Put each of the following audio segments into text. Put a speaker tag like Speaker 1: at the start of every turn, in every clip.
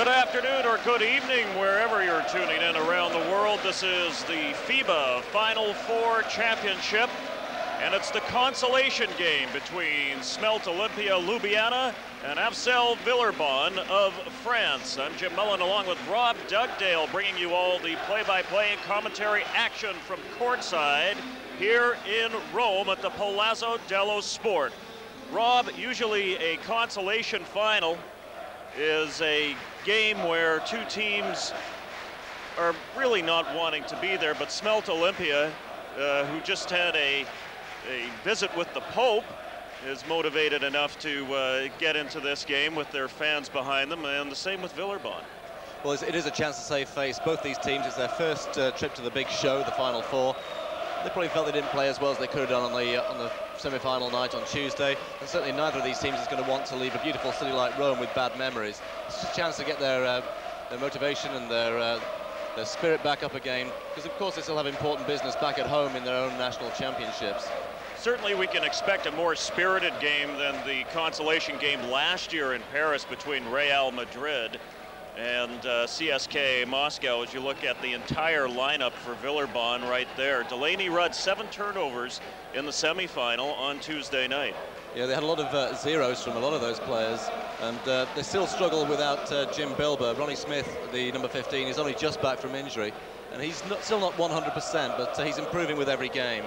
Speaker 1: Good afternoon or good evening, wherever you're tuning in around the world. This is the FIBA Final Four Championship, and it's the consolation game between Smelt Olimpia Ljubljana and Asvel Villaurbane of France. I'm Jim Mullen along with Rob Dugdale, bringing you all the play-by-play and commentary action from courtside here in Rome at the Palazzo dello Sport. Rob, usually a consolation final is a game where two teams are really not wanting to be there, but Smelt Olimpia, who just had a visit with the Pope, is motivated enough to get into this game with their fans behind them, and the same with Villaurbane.
Speaker 2: Well, it is a chance to save face. Both these teams, it's their first trip to the big show, the Final Four. They probably felt they didn't play as well as they could have done on the semi-final night on Tuesday, and certainly neither of these teams is going to want to leave a beautiful city like Rome with bad memories. It's just a chance to get their motivation and their spirit back up again, because of course they still have important business back at home in their own national championships.
Speaker 1: Certainly we can expect a more spirited game than the consolation game last year in Paris between Real Madrid and CSKA Moscow, as you look at the entire lineup for Villaurbane right there. Delaney Rudd, 7 turnovers in the semifinal on Tuesday night.
Speaker 2: Yeah, they had a lot of zeros from a lot of those players, and they still struggle without Jim Bilber. Ronnie Smith, the number 15, is only just back from injury, and he's still not 100%, but he's improving with every game.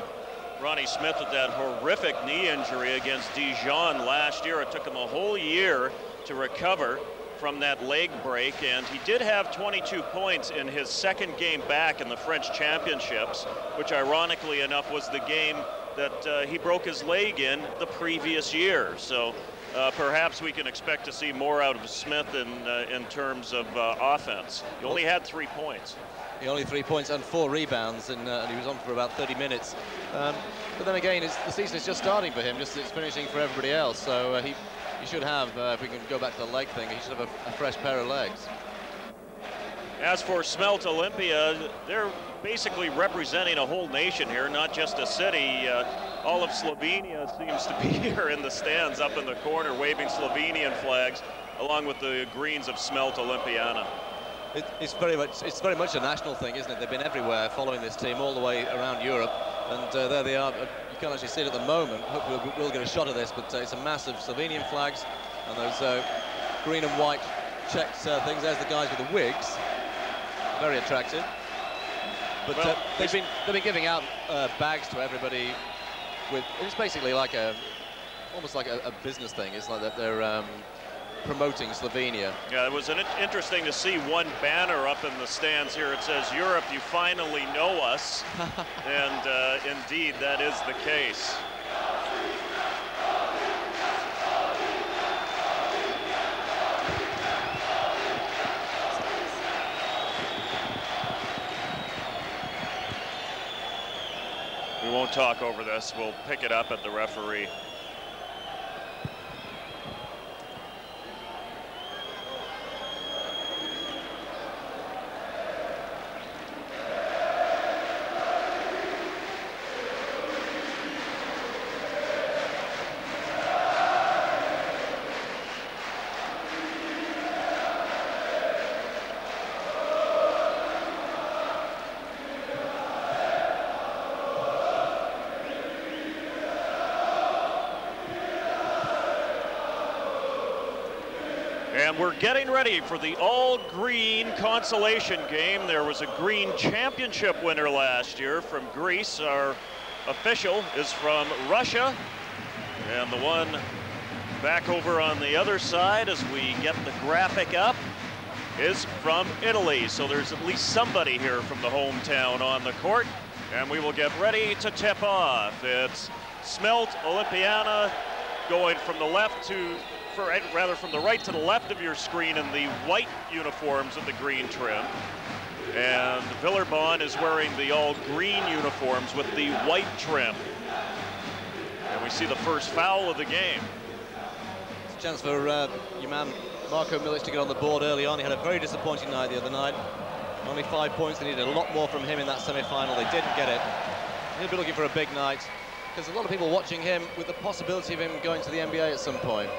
Speaker 1: Ronnie Smith with that horrific knee injury against Dijon last year. It took him a whole year to recover from that leg break, and he did have 22 points in his second game back in the French Championships, which ironically enough was the game that he broke his leg in the previous year. So perhaps we can expect to see more out of Smith in terms of offense. He only had 3 points.
Speaker 2: He only 3 points and 4 rebounds, and he was on for about 30 minutes. But then again, the season is just starting for him, just it's finishing for everybody else. So he should have, if we can go back to the leg thing, he should have a fresh pair of legs.
Speaker 1: As for Smelt Olimpia, they're basically representing a whole nation here, not just a city. All of Slovenia seems to be here in the stands up in the corner, waving Slovenian flags, along with the greens of Smelt Olimpiana.
Speaker 2: It's very much a national thing, isn't it? They've been everywhere following this team all the way around Europe, and there they are. You can't actually see it at the moment. Hopefully we'll get a shot of this, but it's a massive Slovenian flags and those green and white checked things. There's the guys with the wigs, very attractive. But well, they've been giving out bags to everybody. It's basically like almost like a business thing. It's like that they're promoting Slovenia.
Speaker 1: Yeah, it was interesting to see one banner up in the stands here. It says, "Europe, you finally know us." And indeed, that is the case. We won't talk over this. We'll pick it up at the referee. And we're getting ready for the all-green consolation game. There was a green championship winner last year from Greece. Our official is from Russia. And the one back over on the other side, as we get the graphic up, is from Italy. So there's at least somebody here from the hometown on the court. And we will get ready to tip off. It's Smelt Olimpiana going from the left to from the right to the left of your screen in the white uniforms of the green trim. And Villaurbane is wearing the all-green uniforms with the white trim. And we see the first foul of the game.
Speaker 2: It's a chance for your man Marko Milic to get on the board early on. He had a very disappointing night the other night. Only 5 points. They needed a lot more from him in that semi-final. They didn't get it. He'll be looking for a big night, because a lot of people watching him with the possibility of him going to the NBA at some point.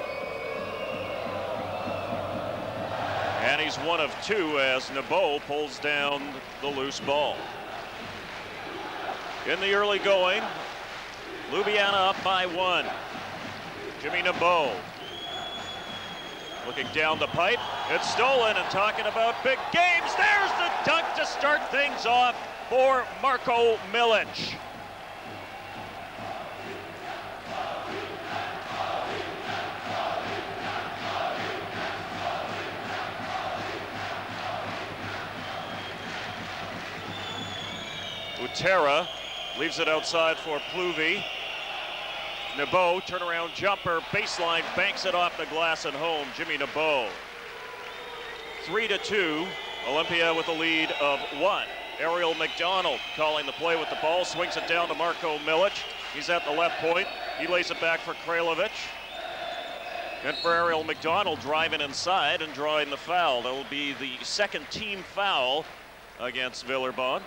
Speaker 1: And he's 1 of 2 as Nebo pulls down the loose ball. In the early going, Ljubljana up by 1. Jimmy Nebo looking down the pipe. It's stolen, and talking about big games, there's the dunk to start things off for Marko Milic. Utera leaves it outside for Pluvi. Nebo, turnaround jumper, baseline, banks it off the glass and home. Jimmy Nebo. 3-2, Olimpia with a lead of 1. Ariel McDonald calling the play with the ball, swings it down to Marko Milic. He's at the left point. He lays it back for Kralovic. And for Ariel McDonald, driving inside and drawing the foul. That will be the second team foul against Villaurbane.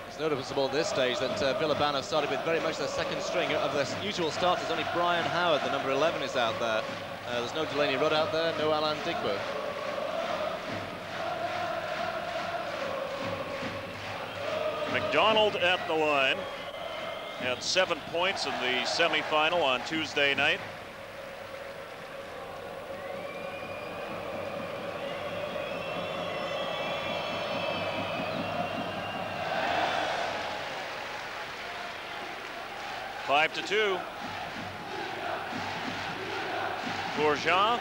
Speaker 2: It's noticeable at this stage that Villaurbane have started with very much their second string of their usual starters. Only Brian Howard, the number 11, is out there. There's no Delaney Rudd out there, no Alan Digbo.
Speaker 1: McDonald at the line. Had 7 points in the semifinal on Tuesday night. Five to 2. Bourgeon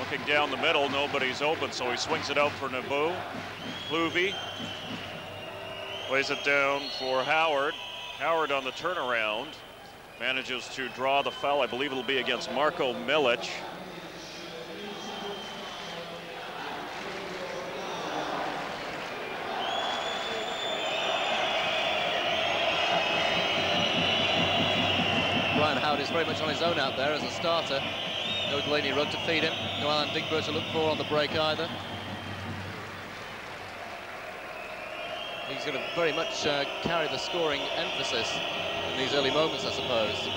Speaker 1: looking down the middle, nobody's open, so he swings it out for Nebo. Pluvi lays it down for Howard. Howard on the turnaround manages to draw the foul. I believe it'll be against Marko Milic.
Speaker 2: Brian Howard is very much on his own out there as a starter. No Delaney Rudd to feed him, no Alan Digbo to look for on the break either. He's going to very much carry the scoring emphasis in these early moments, I suppose.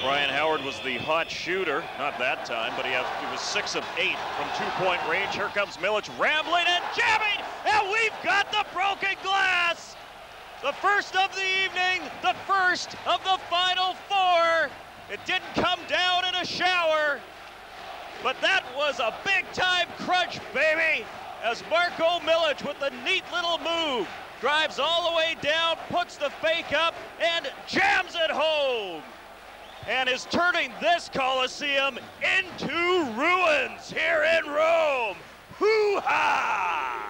Speaker 1: Brian Howard was the hot shooter, not that time, but he was 6 of 8 from 2-point range. Here comes Milic rambling and jamming, and we've got the broken glass. The first of the evening, the first of the Final Four. It didn't come down in a shower, but that was a big-time crunch, baby, as Marko Milic with a neat little move drives all the way down, puts the fake up, and jams it home, and is turning this Coliseum into ruins here in Rome. Hoo-ha!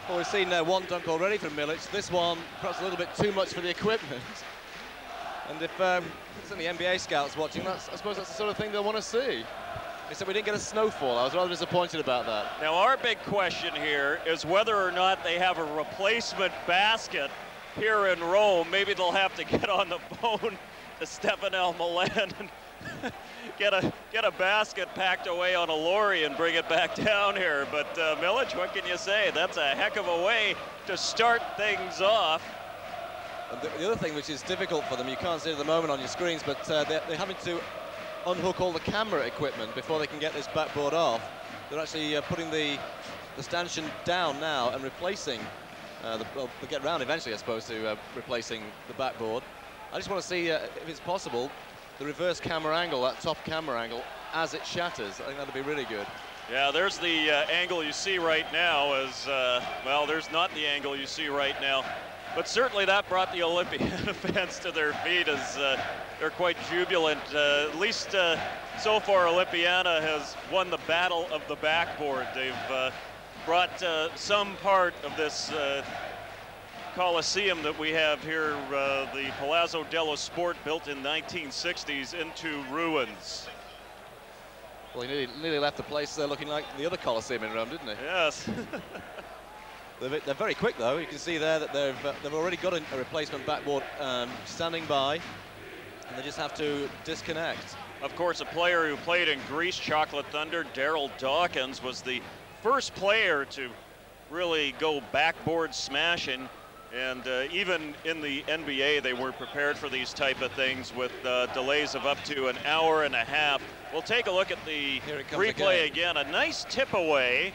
Speaker 2: Well, we've seen one dunk already from Milic. This one, perhaps a little bit too much for the equipment. And if it's any NBA scouts watching, I suppose that's the sort of thing they'll want to see. They said we didn't get a snowfall. I was rather disappointed about that.
Speaker 1: Now, our big question here is whether or not they have a replacement basket here in Rome. Maybe they'll have to get on the phone to Stefanel Milan and get a basket packed away on a lorry and bring it back down here. But Milic, what can you say? That's a heck of a way to start things off.
Speaker 2: And the other thing which is difficult for them, you can't see it at the moment on your screens, but they're having to unhook all the camera equipment before they can get this backboard off. They're actually putting the stanchion down now and replacing, well, they'll get round eventually, I suppose, to replacing the backboard. I just want to see, if it's possible, the reverse camera angle, that top camera angle, as it shatters. I think that'd be really good.
Speaker 1: Yeah, there's the angle you see right now as, well, there's not the angle you see right now. But certainly that brought the Olympian fans to their feet as they're quite jubilant. At least so far, Olimpiana has won the battle of the backboard. They've brought some part of this Coliseum that we have here, the Palazzo dello Sport, built in 1960s, into ruins.
Speaker 2: Well, he nearly left the place looking like the other Coliseum in Rome, didn't he?
Speaker 1: Yes.
Speaker 2: They're very quick, though. You can see there that they've already got a replacement backboard standing by, and they just have to disconnect.
Speaker 1: Of course, a player who played in Greece, Chocolate Thunder, Daryl Dawkins, was the first player to really go backboard smashing And even in the NBA, they weren't prepared for these type of things with delays of up to an hour and a half. We'll take a look at the replay again. A nice tip away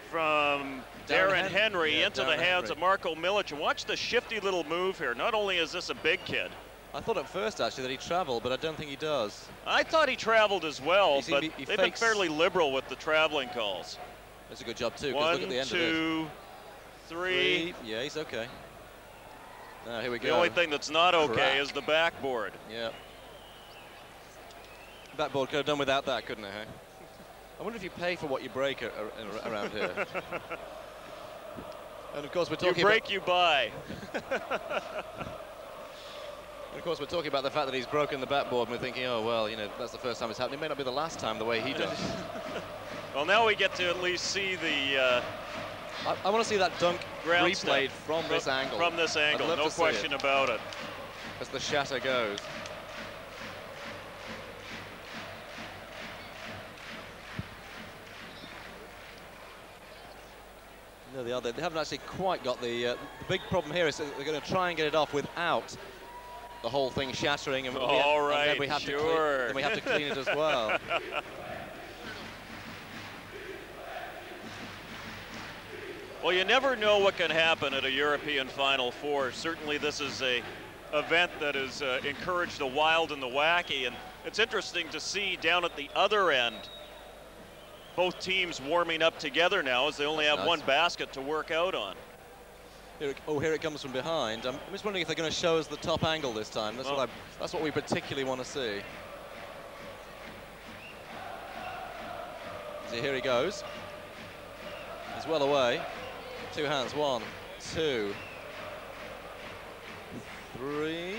Speaker 1: from Darren Henry into the hands of Marko Milic. And watch the shifty little move here. Not only is this a big kid.
Speaker 2: I thought at first, actually, that he traveled, but I don't think he does.
Speaker 1: I thought he traveled as well, but they've been fairly liberal with the traveling calls.
Speaker 2: That's a good job, too.
Speaker 1: 1,
Speaker 2: look at the end
Speaker 1: 2, 3.
Speaker 2: Yeah, he's okay. Now, here we go.
Speaker 1: The only thing that's not okay is the backboard.
Speaker 2: Yeah. Backboard could have done without that, couldn't it, huh? I wonder if you pay for what you break around here. And of course, we're talking
Speaker 1: you break, you buy.
Speaker 2: And of course, we're talking about the fact that he's broken the backboard, and we're thinking, oh, well, you know, that's the first time it's happened. It may not be the last time the way he does.
Speaker 1: Well, now we get to at least see the...
Speaker 2: I want to see that dunk replayed from this angle.
Speaker 1: From this angle, no question about it.
Speaker 2: As the shatter goes. No, they haven't actually quite got the big problem here is that they're going to try and get it off without the whole thing shattering, and, and then we have to clean it as well.
Speaker 1: Well, you never know what can happen at a European Final Four. Certainly this is a event that has encouraged the wild and the wacky, and it's interesting to see down at the other end both teams warming up together now as they only have one basket to work out on.
Speaker 2: Here it comes from behind. I'm just wondering if they're going to show us the top angle this time. That's what we particularly want to see. See, here he goes. He's well away. Two hands, 1, 2, 3.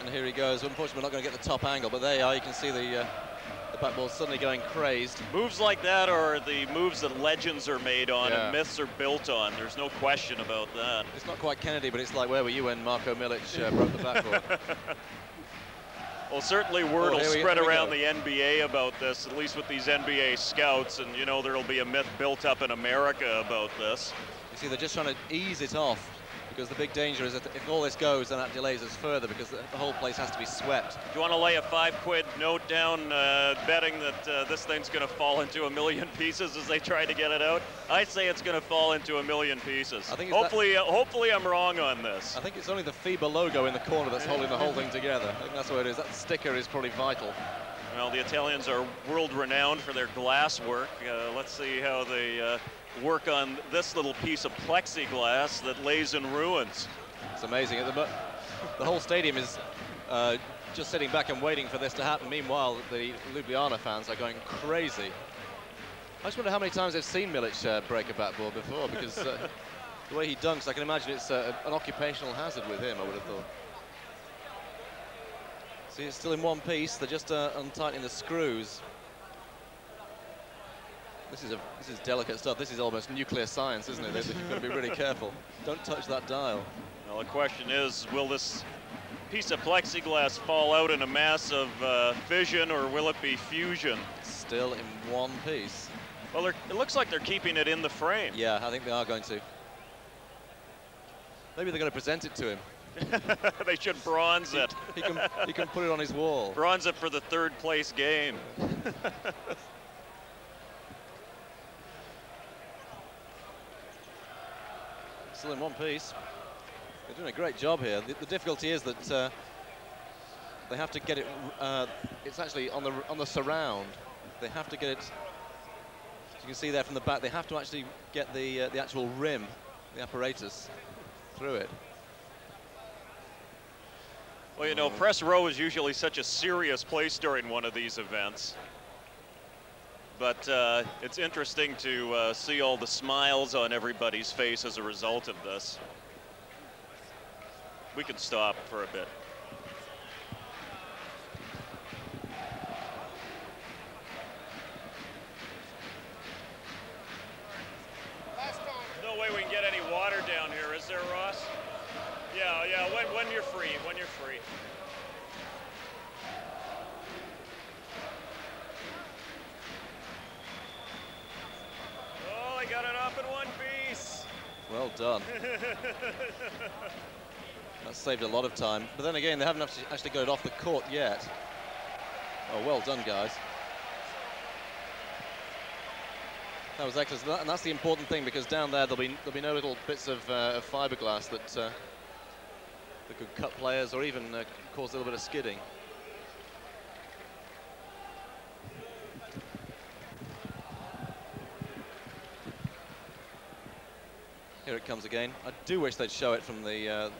Speaker 2: And here he goes. Unfortunately, we're not going to get the top angle, but there you are. You can see the backboard suddenly going crazed.
Speaker 1: Moves like that are the moves that legends are made on and myths are built on. There's no question about that.
Speaker 2: It's not quite Kennedy, but it's like, where were you when Marko Milic broke the backboard?
Speaker 1: Well, certainly word will spread around the NBA about this, at least with these NBA scouts, and you know there'll be a myth built up in America about this.
Speaker 2: You see, they're just trying to ease it off, because the big danger is that if all this goes, then that delays us further, because the whole place has to be swept.
Speaker 1: Do you want to lay a £5 note down betting that this thing's going to fall into 1 million pieces as they try to get it out? I say it's going to fall into 1 million pieces. I think hopefully I'm wrong on this.
Speaker 2: I think it's only the FIBA logo in the corner that's holding the whole thing together. I think that's what it is. That sticker is probably vital.
Speaker 1: Well, the Italians are world-renowned for their glass work. Let's see how they work on this little piece of plexiglass that lays in ruins.
Speaker 2: It's amazing. The whole stadium is just sitting back and waiting for this to happen. Meanwhile, the Ljubljana fans are going crazy. I just wonder how many times they've seen Milic break a backboard before, because the way he dunks, I can imagine it's an occupational hazard with him, I would have thought. See, it's still in one piece. They're just untightening the screws. This is delicate stuff. This is almost nuclear science, isn't it? You've got to be really careful. Don't touch that dial.
Speaker 1: Well, the question is, will this piece of plexiglass fall out in a mass of fission, or will it be fusion?
Speaker 2: Still in one piece.
Speaker 1: Well, it looks like they're keeping it in the frame.
Speaker 2: Yeah, I think they are going to. Maybe they're going to present it to him.
Speaker 1: They should bronze it.
Speaker 2: He can put it on his wall.
Speaker 1: Bronze it for the third place game.
Speaker 2: Still in one piece. They're doing a great job here. The difficulty is that they have to get it. It's actually on the surround. They have to get it. As you can see there from the back, they have to actually get the actual rim, the apparatus, through it.
Speaker 1: Well, you know, press row is usually such a serious place during one of these events. But it's interesting to see all the smiles on everybody's face as a result of this. We can stop for a bit. No way we can get any water down here, is there, Ross? Yeah, when you're free, when you're free. Oh, I got it off in one piece.
Speaker 2: Well, Well done. That saved a lot of time. But then again, they haven't actually got it off the court yet. Oh, well done, guys. That was excellent, and that's the important thing, because down there there'll be no little bits of fiberglass that could cut players or even cause a little bit of skidding. Here it comes again. I do wish they'd show it from the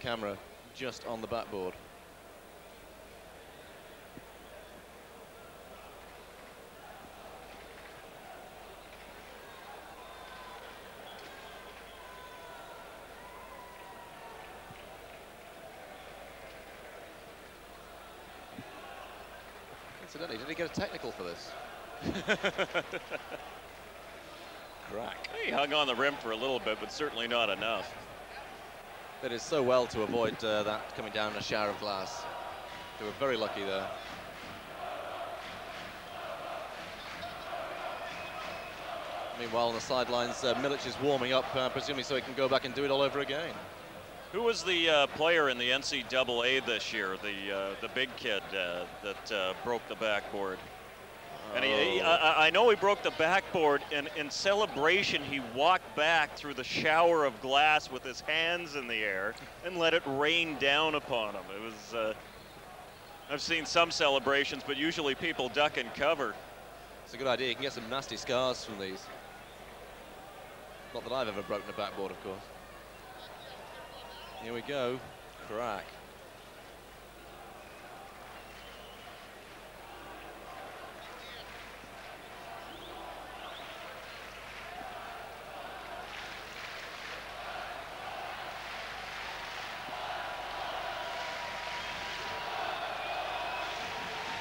Speaker 2: camera just on the backboard. Incidentally, did he get a technical for this? Crack.
Speaker 1: He hung on the rim for a little bit, but certainly not enough.
Speaker 2: It is so well to avoid that coming down in a shower of glass. They were very lucky there. Meanwhile, on the sidelines, Milic is warming up, presumably so he can go back and do it all over again.
Speaker 1: Who was the player in the NCAA this year, the big kid that broke the backboard? And I know he broke the backboard, and in celebration, he walked back through the shower of glass with his hands in the air and let it rain down upon him. It was, I've seen some celebrations, but usually people duck and cover.
Speaker 2: It's a good idea. You can get some nasty scars from these. Not that I've ever broken a backboard, of course. Here we go. Crack.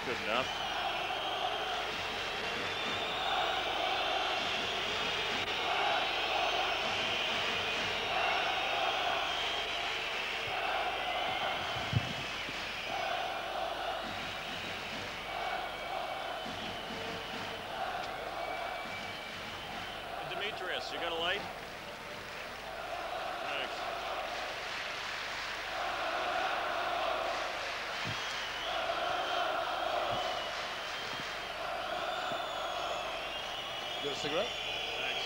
Speaker 1: Good enough. Demetrius, you got a light? Thanks.
Speaker 2: You got a cigarette?
Speaker 1: Thanks.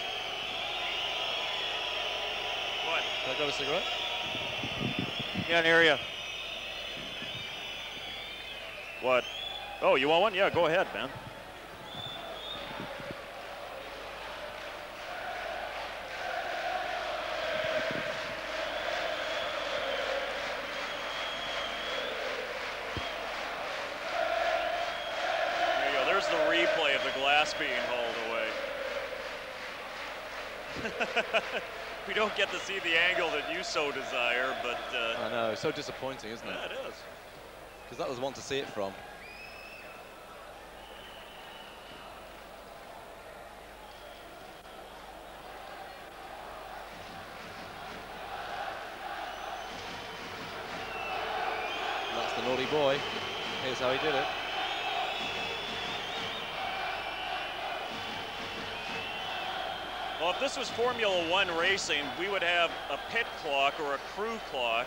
Speaker 1: What?
Speaker 2: Can I grab a cigarette?
Speaker 1: Can't hear you. What? Oh, you want one? Yeah, go ahead, man. There you go. There's the replay of the glass being hauled away. We don't get to see the angle that you so desire, but...
Speaker 2: I know, it's so disappointing, isn't it?
Speaker 1: Yeah, it is.
Speaker 2: Because that was one to see it from. And that's the naughty boy. Here's how he did it.
Speaker 1: Well, if this was Formula One racing, we would have a pit clock or a crew clock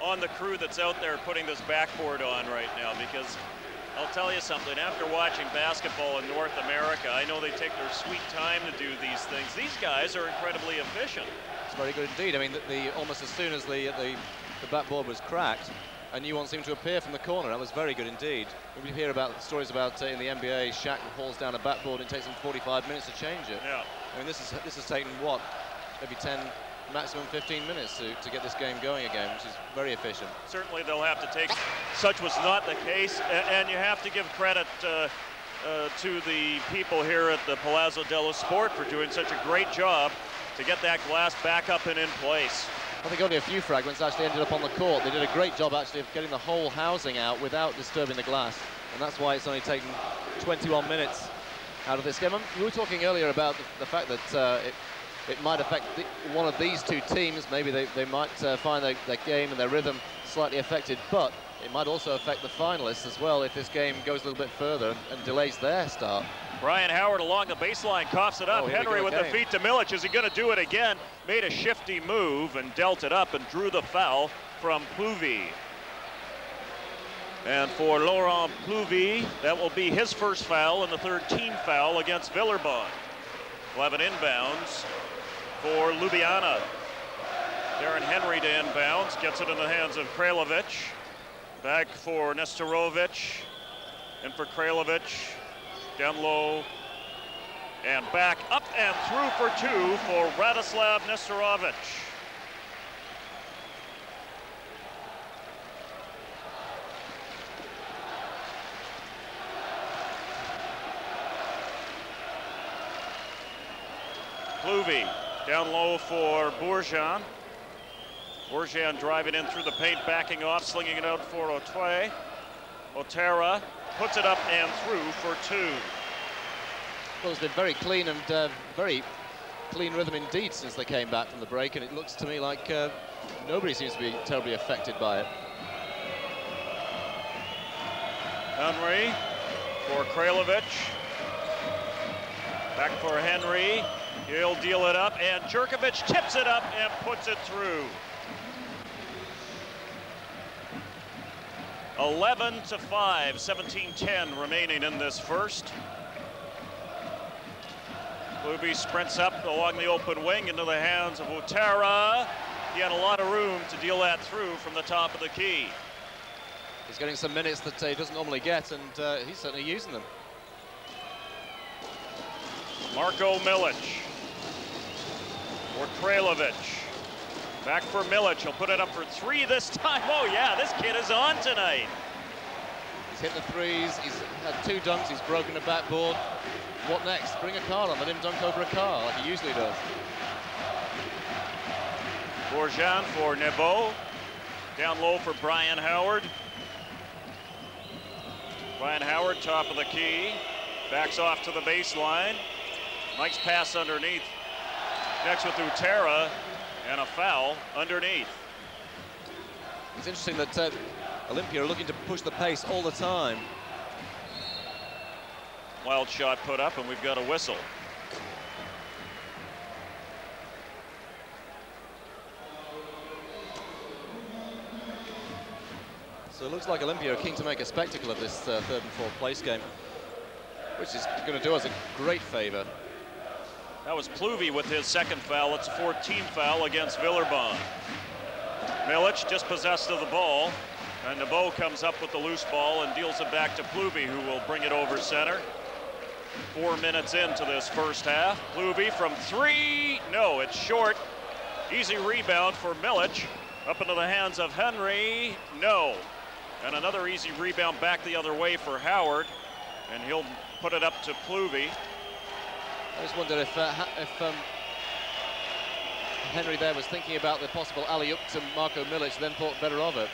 Speaker 1: on the crew that's out there putting this backboard on right now, because I'll tell you something, after watching basketball in North America, I know they take their sweet time to do these things. These guys are incredibly efficient.
Speaker 2: It's very good indeed. I mean, almost as soon as the backboard was cracked, a new one seemed to appear from the corner. That was very good indeed. We hear about stories about in the NBA, Shaq hauls down a backboard and it takes him 45 minutes to change it.
Speaker 1: Yeah.
Speaker 2: I mean, this has taken what, maybe 10, maximum 15 minutes to get this game going again, which is very efficient.
Speaker 1: Certainly they'll have to take, such was not the case, and you have to give credit to the people here at the Palazzo dello Sport for doing such a great job to get that glass back up and in place.
Speaker 2: I think only a few fragments actually ended up on the court. They did a great job actually of getting the whole housing out without disturbing the glass, and that's why it's only taken 21 minutes out of this game. We were talking earlier about the fact that it might affect one of these two teams. Maybe they might find their game and their rhythm slightly affected, but it might also affect the finalists as well if this game goes a little bit further and delays their start.
Speaker 1: Brian Howard along the baseline coughs it up. Henry with the feet to Milic. Is he going to do it again? Made a shifty move and dealt it up and drew the foul from Plouvy. And for Laurent Plouvy, that will be his first foul and the third team foul against Villaurbane. We'll have an inbounds for Ljubljana. Darren Henry to inbounds, gets it in the hands of Kralovic. Back for Nestorovic, and for Kralovic, down low, and back up and through for two for Radislav Nestorovic. Plouvy down low for Bourgeon. Bourgeon driving in through the paint, backing off, slinging it out for Otwe. Otera puts it up and through for two.
Speaker 2: Well, it's been very clean and very clean rhythm indeed since they came back from the break, and it looks to me like nobody seems to be terribly affected by it.
Speaker 1: Henry for Kralovic. Back for Henry. He'll deal it up, and Jerkovic tips it up and puts it through. 11-5, 17-10 remaining in this first. Plouvy sprints up along the open wing into the hands of Otera. He had a lot of room to deal that through from the top of the key.
Speaker 2: He's getting some minutes that he doesn't normally get, and he's certainly using them.
Speaker 1: Marko Milic for Kralovic. Back for Milic, he'll put it up for three this time. Oh yeah, this kid is on tonight.
Speaker 2: He's hit the threes, he's had two dunks, he's broken the backboard. What next? Bring a car on, let him dunk over a car like he usually does.
Speaker 1: Bourgeon for Nebo. Down low for Brian Howard. Brian Howard, top of the key. Backs off to the baseline. Nice pass underneath. Next with Otera, and a foul underneath.
Speaker 2: It's interesting that Olimpia are looking to push the pace all the time.
Speaker 1: Wild shot put up, and we've got a whistle.
Speaker 2: So it looks like Olimpia are keen to make a spectacle of this third and fourth place game, which is going to do us a great favor.
Speaker 1: That was Plouvy with his second foul. It's a 14th foul against Villaurbane. Milic dispossessed of the ball, and Nebo comes up with the loose ball and deals it back to Plouvy, who will bring it over center. 4 minutes into this first half. Plouvy from three. No, it's short. Easy rebound for Milic. Up into the hands of Henry. No. And another easy rebound back the other way for Howard, and he'll put it up to Plouvy.
Speaker 2: I just wondered if Henry there was thinking about the possible alley-oop to Marko Milic, then thought better of it.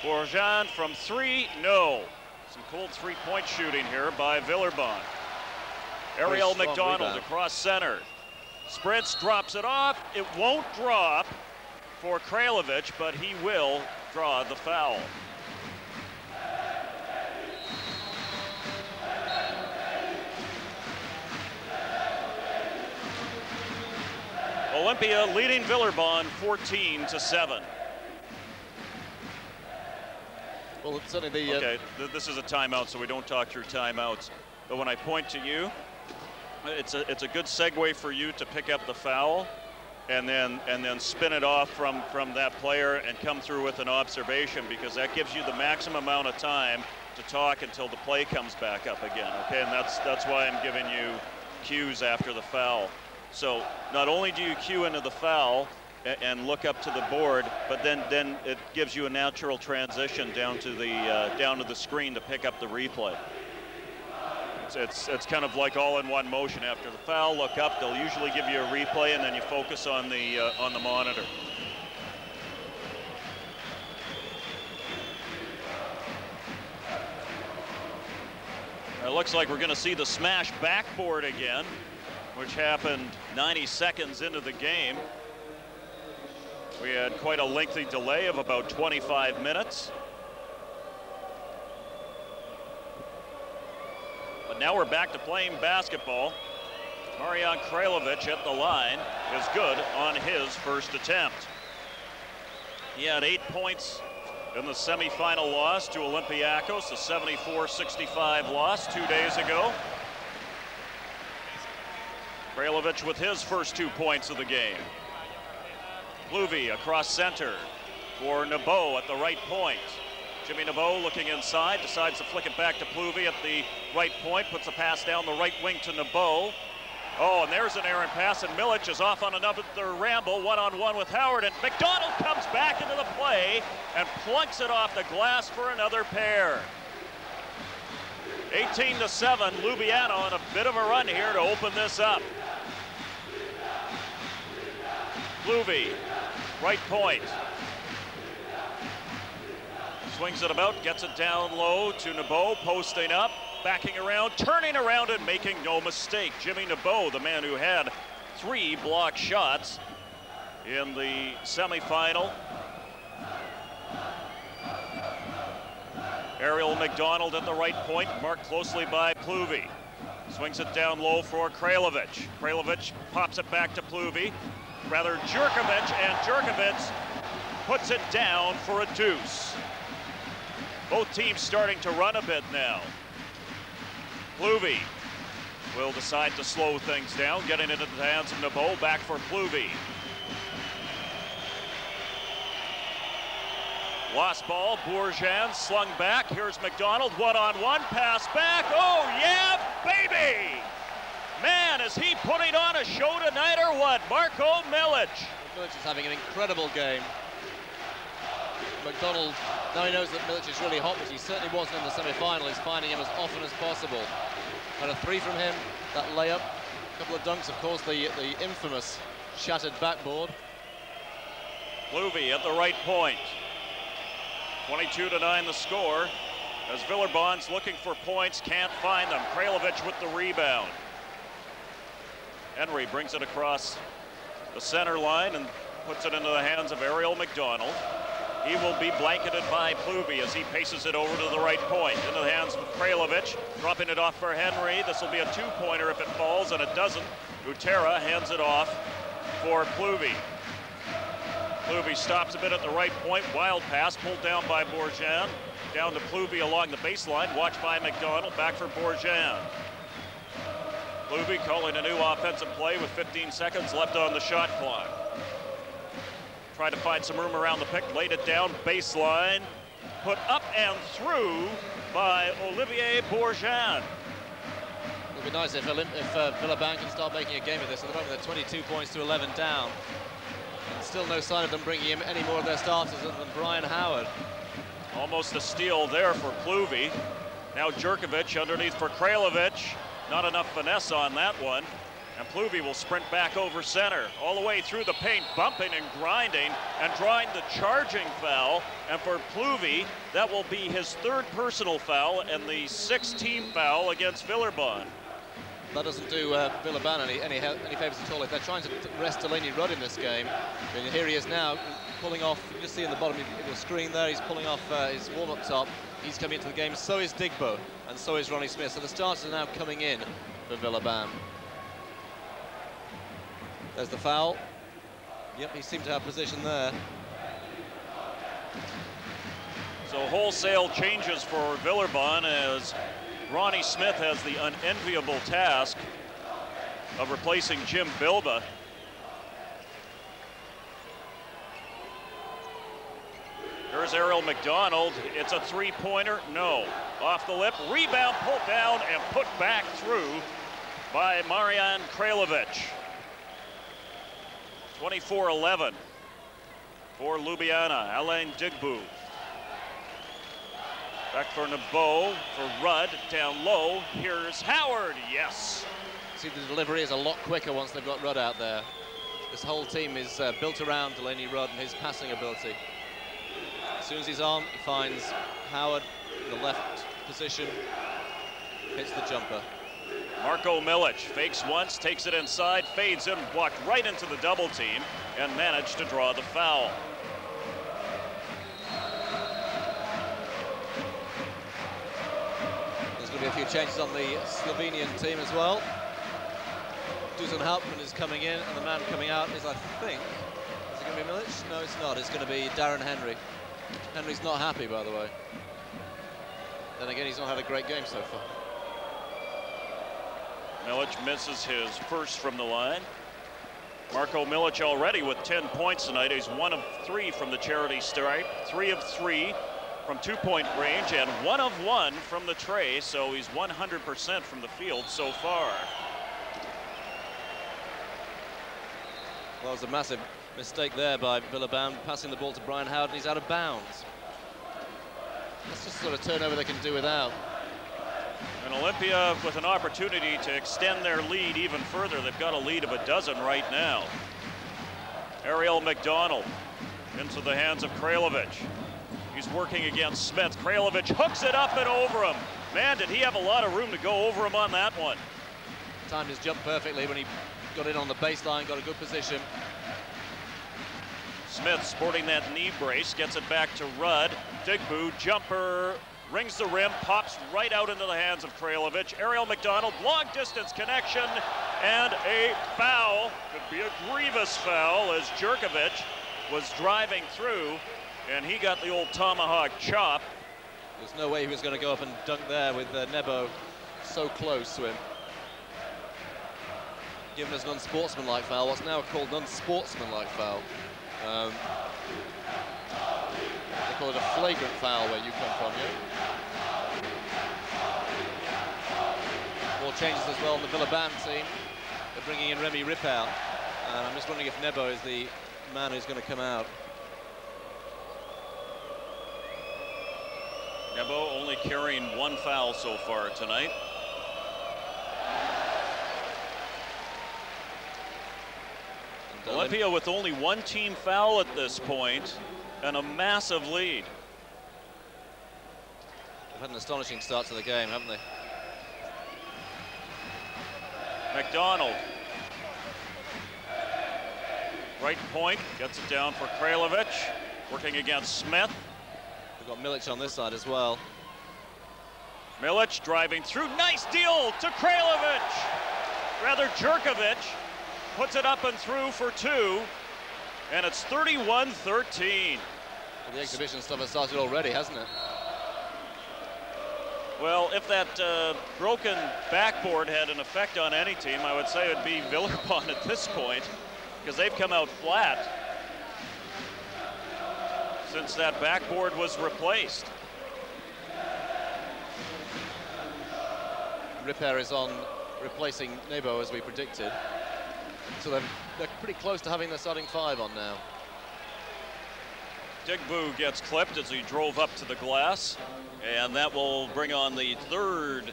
Speaker 1: Bourgeon from three, no. Some cold three-point shooting here by Villaurbane. Ariel McDonald across center. Sprints, drops it off. It won't drop for Kralovic, but he will draw the foul. Olimpia leading Villaurbane 14-7.
Speaker 2: Well, it's certainly the...
Speaker 1: Okay, this is a timeout, so we don't talk through timeouts. But when I point to you, it's a good segue for you to pick up the foul and then spin it off from that player and come through with an observation, because that gives you the maximum amount of time to talk until the play comes back up again. Okay, and that's why I'm giving you cues after the foul. So not only do you cue into the foul and look up to the board, but then it gives you a natural transition down to the screen to pick up the replay. It's kind of like all in one motion. After the foul, look up. They'll usually give you a replay, and then you focus on the monitor. It looks like we're going to see the smash backboard again, which happened 90 seconds into the game. We had quite a lengthy delay of about 25 minutes. But now we're back to playing basketball. Marijan Kralovic at the line is good on his first attempt. He had 8 points in the semifinal loss to Olympiacos, the 74-65 loss 2 days ago. Kralovic with his first 2 points of the game. Pluvi across center for Nebo at the right point. Jimmy Nebo looking inside, decides to flick it back to Pluvi at the right point, puts a pass down the right wing to Nebo. Oh, and there's an errant pass, and Milic is off on another ramble, one-on-one with Howard, and McDonald comes back into the play and plunks it off the glass for another pair. 18-7, Ljubljana on a bit of a run here to open this up. Pluvi, right point. Swings it about, gets it down low to Nebo, posting up, backing around, turning around and making no mistake. Jimmy Nebo, the man who had 3 blocked shots in the semifinal. Ariel McDonald at the right point, marked closely by Pluvi. Swings it down low for Kralovic. Kralovic pops it back to Pluvi. Rather Jurkovic, and Jurkovic puts it down for a deuce. Both teams starting to run a bit now. Pluvi will decide to slow things down, getting it into the hands of Nebo, back for Pluvi. Lost ball, Bourgean slung back. Here's McDonald, one-on-one, pass back. Oh yeah, baby! Man, is he putting on a show tonight or what? Marko Milic.
Speaker 2: Milic is having an incredible game. McDonald, now he knows that Milic is really hot, but he certainly wasn't in the semi-final. He's finding him as often as possible. And a 3 from him, that layup. A couple of dunks, of course, the infamous shattered backboard.
Speaker 1: Pluvi at the right point. 22-9 the score, as Villaurbane looking for points, can't find them. Kralovic with the rebound. Henry brings it across the center line and puts it into the hands of Ariel McDonald. He will be blanketed by Pluvi as he paces it over to the right point. Into the hands of Kralovic, dropping it off for Henry. This will be a 2-pointer if it falls, and it doesn't. Gutera hands it off for Pluvi. Pluvi stops a bit at the right point. Wild pass pulled down by Bourgean. Down to Pluvi along the baseline. Watched by McDonald. Back for Bourgean. Pluvi calling a new offensive play with 15 seconds left on the shot clock. Tried to find some room around the pick. Laid it down. Baseline. Put up and through by Olivier Bourgean.
Speaker 2: It would be nice if Villaurbane can start making a game of this. At the moment, they're 22 points to 11 down. And still no sign of them bringing in any more of their starters other than Brian Howard.
Speaker 1: Almost a steal there for Pluvi. Now Jurkovic underneath for Kralovic. Not enough finesse on that one. And Pluvi will sprint back over center, all the way through the paint, bumping and grinding and drawing the charging foul. And for Pluvi, that will be his 3rd personal foul and the 6th team foul against Villaurbane.
Speaker 2: That doesn't do Villaurbane any favors at all. If they're trying to rest Delaney Rudd in this game, and here he is now pulling off. You can just see in the bottom of the screen there, he's pulling off his warm-up top. He's coming into the game. So is Digbo, and so is Ronnie Smith. So the starters are now coming in for Villaurbane. There's the foul. Yep, he seemed to have position there.
Speaker 1: So wholesale changes for Villaurbane as Ronnie Smith has the unenviable task of replacing Jim Bilba. Here's Ariel McDonald. It's a 3-pointer. No. Off the lip. Rebound pulled down and put back through by Marijan Kralovic. 24-11 for Ljubljana. Alain Digbo. Back for Nebo, for Rudd, down low. Here's Howard, yes.
Speaker 2: See, the delivery is a lot quicker once they've got Rudd out there. This whole team is built around Delaney Rudd and his passing ability. As soon as he's on, he finds Howard in the left position, hits the jumper.
Speaker 1: Marko Milic fakes once, takes it inside, fades in, blocked right into the double team, and managed to draw the foul.
Speaker 2: going to be a few changes on the Slovenian team as well. Dusan Hauptmann is coming in, and the man coming out is, I think, is it going to be Milic? No, it's not. It's going to be Darren Henry. Henry's not happy, by the way. Then again, he's not had a great game so far.
Speaker 1: Milic misses his first from the line. Marko Milic already with 10 points tonight. He's 1 of 3 from the charity stripe, 3 of 3 from 2-point range, and 1 of 1 from the tray, so he's 100% from the field so far.
Speaker 2: Well, it was a massive mistake there by Villaurbane, passing the ball to Brian Howard, and he's out of bounds. That's just the sort of turnover they can do without.
Speaker 1: And Olimpia with an opportunity to extend their lead even further. They've got a lead of 12 right now. Ariel McDonald into the hands of Kralovic. He's working against Smith. Kralovic hooks it up and over him. Man, did he have a lot of room to go over him on that one.
Speaker 2: Timed his jump perfectly when he got in on the baseline, got a good position.
Speaker 1: Smith sporting that knee brace, gets it back to Rudd. Digbu, jumper, rings the rim, pops right out into the hands of Kralovic. Ariel McDonald, long distance connection, and a foul. Could be a grievous foul as Jerkovic was driving through, and he got the old tomahawk chop.
Speaker 2: There's no way he was going to go up and dunk there with Nebo so close to him. Given as an unsportsmanlike foul, what's now called an unsportsmanlike foul. They call it a flagrant foul where you come from, yeah? More changes as well on the Villaurbane team. They're bringing in Remy Ripper, and I'm just wondering if Nebo is the man who's going to come out.
Speaker 1: Nebo only carrying 1 foul so far tonight. Olimpia with only 1 team foul at this point and a massive lead.
Speaker 2: They've had an astonishing start to the game, haven't they?
Speaker 1: McDonald. Right point, gets it down for Kralovic, working against Smith.
Speaker 2: We've got Milic on this side as well.
Speaker 1: Milic driving through, nice deal to Kralovic. Rather, Jerkovic puts it up and through for 2, and it's 31-13.
Speaker 2: Well, the exhibition stuff has started already, hasn't it?
Speaker 1: Well, if that broken backboard had an effect on any team, I would say it would be Villaurbane at this point, because they've come out flat since that backboard was replaced.
Speaker 2: Ripper is on replacing Nebo, as we predicted. So they're pretty close to having their starting 5 on now.
Speaker 1: Digbu gets clipped as he drove up to the glass, and that will bring on the 3rd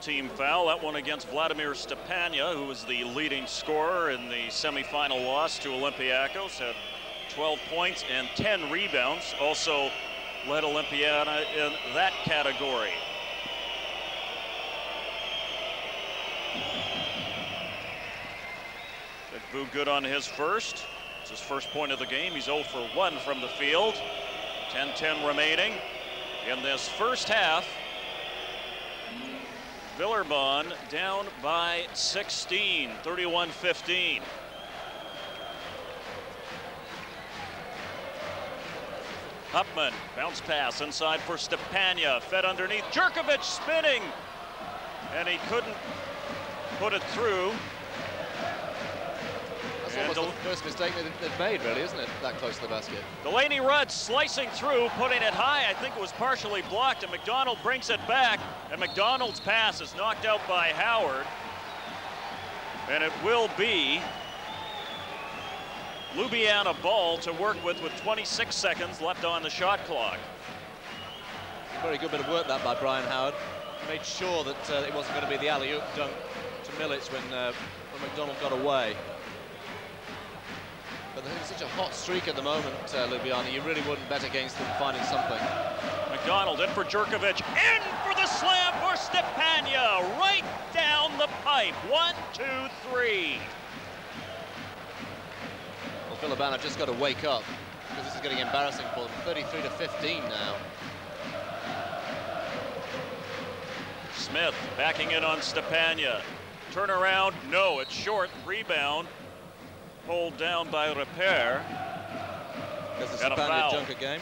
Speaker 1: team foul. That one against Vladimir Stepania, who was the leading scorer in the semifinal loss to Olympiacos, had 12 points and 10 rebounds. Also led Olympiana in that category. Digbu good on his first. It's his first point of the game. He's 0 for 1 from the field. 10-10 remaining in this first half. Villaurbane down by 16, 31-15. Hauptmann, bounce pass inside for Stepania, fed underneath, Jerkovic spinning, and he couldn't put it through.
Speaker 2: That's almost the first mistake they've made, really, isn't it? That close to the basket.
Speaker 1: Delaney Rudd slicing through, putting it high. I think it was partially blocked, and McDonald brings it back, and McDonald's pass is knocked out by Howard. And it will be Ljubljana ball to work with 26 seconds left on the shot clock.
Speaker 2: Very good bit of work that by Brian Howard. He made sure that it wasn't going to be the alley-oop dunk to Milic when McDonald got away. But there's such a hot streak at the moment, Ljubljana. You really wouldn't bet against them finding something.
Speaker 1: McDonald in for Jerkovic, in for the slam for Stepania, right down the pipe. 1, 2, 3.
Speaker 2: Well, Villaurbane have just got to wake up, because this is getting embarrassing for them. 33-15 now.
Speaker 1: Smith backing in on Stepania. Turnaround, no, it's short. Rebound, pulled down by Repair.
Speaker 2: That's the
Speaker 1: And a foul.
Speaker 2: Junker game.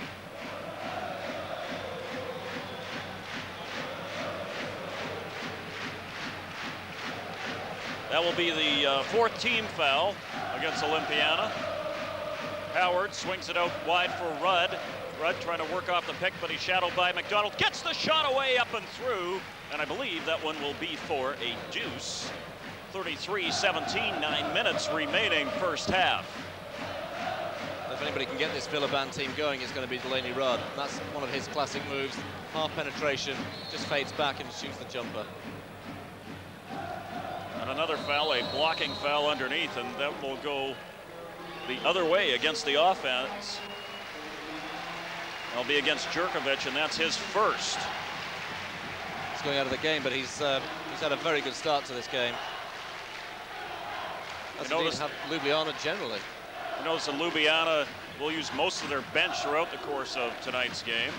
Speaker 1: That will be the fourth team foul against Olimpiana. Howard swings it out wide for Rudd. Rudd trying to work off the pick, but he's shadowed by McDonald. Gets the shot away up and through, and I believe that one will be for a deuce. 33-17, 9 minutes remaining first half.
Speaker 2: If anybody can get this Villaurbane team going, it's going to be Delaney Rudd. That's one of his classic moves. Half penetration, just fades back and shoots the jumper.
Speaker 1: And another foul, a blocking foul underneath, and that will go the other way against the offense. That'll be against Jerkovic, and that's his first.
Speaker 2: He's going out of the game, but he's had a very good start to this game. That's indeed Ljubljana generally.
Speaker 1: You notice that Ljubljana will use most of their bench throughout the course of tonight's game.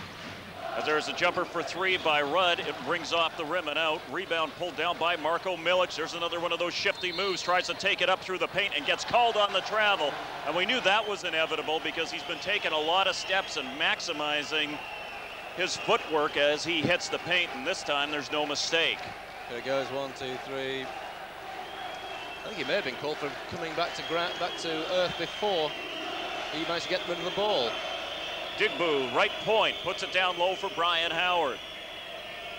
Speaker 1: As there's a jumper for three by Rudd, it rings off the rim and out. Rebound pulled down by Marko Milic. There's another one of those shifty moves, tries to take it up through the paint and gets called on the travel. And we knew that was inevitable because he's been taking a lot of steps and maximizing his footwork as he hits the paint, and this time there's no mistake.
Speaker 2: There it goes, 1, 2, 3. I think he may have been called for coming back to earth before he managed to get rid of the ball.
Speaker 1: Digbu, right point, puts it down low for Brian Howard.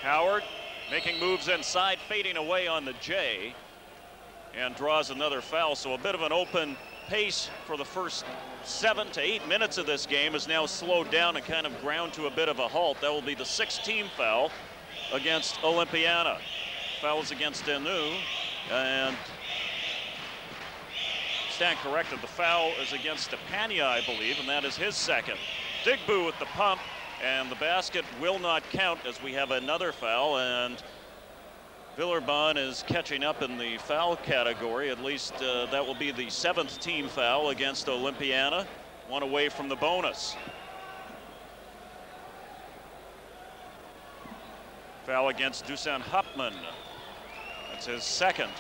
Speaker 1: Howard making moves inside, fading away on the J, and draws another foul. So a bit of an open pace for the first 7 to 8 minutes of this game is now slowed down and kind of ground to a bit of a halt. That will be the 6th team foul against Olimpiana. Fouls against Denu, and stand corrected, the foul is against Stepania, I believe, and that is his second. Digbu with the pump, and the basket will not count as we have another foul, and Villaurbane is catching up in the foul category. At least that will be the 7th team foul against Olimpiana, one away from the bonus. Foul against Dusan Hupman. That's his second.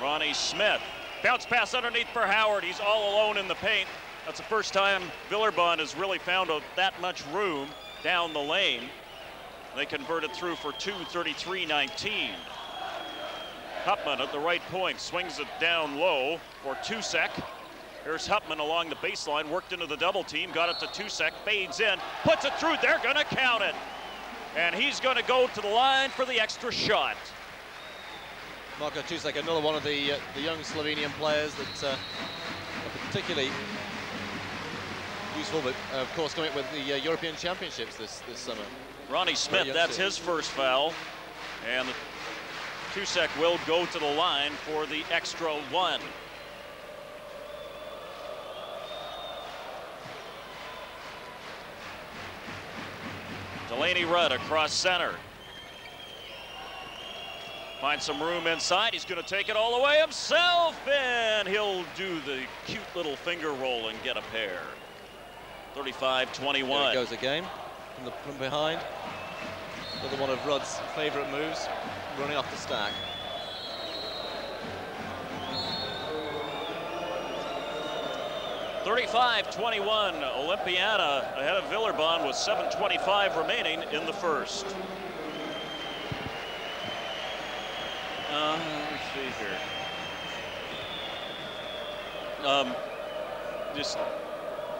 Speaker 1: Ronnie Smith. Bounce pass underneath for Howard. He's all alone in the paint. That's the first time Villaurbane has really found that much room down the lane. They converted through for 2, 33-19. Hupman at the right point, swings it down low for Tusek. Here's Hupman along the baseline, worked into the double team, got it to Tusek, fades in, puts it through, they're gonna count it. And he's gonna go to the line for the extra shot.
Speaker 2: Marko Tusek, another one of the young Slovenian players that are particularly useful, but of course coming up with the European Championships this summer.
Speaker 1: Ronnie Smith, that's his first foul, and Tusek will go to the line for the extra one. Delaney Rudd across center. Finds some room inside. He's going to take it all the way himself, and he'll do the cute little finger roll and get a pair. 35-21.
Speaker 2: There it goes again from behind. Another one of Rudd's favorite moves, running off the stack.
Speaker 1: (35-21). Olimpiana ahead of Villaurbane with 7:25 remaining in the first. Let me see here.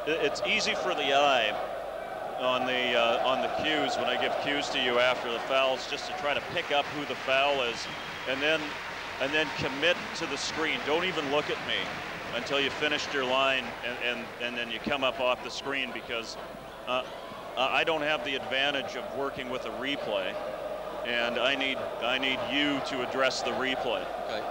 Speaker 1: It's easy for the eye on the cues when I give cues to you after the fouls, just to try to pick up who the foul is, and then commit to the screen. Don't even look at me until you finished your line, and then you come up off the screen, because I don't have the advantage of working with a replay, and I need you to address the replay.
Speaker 2: Okay.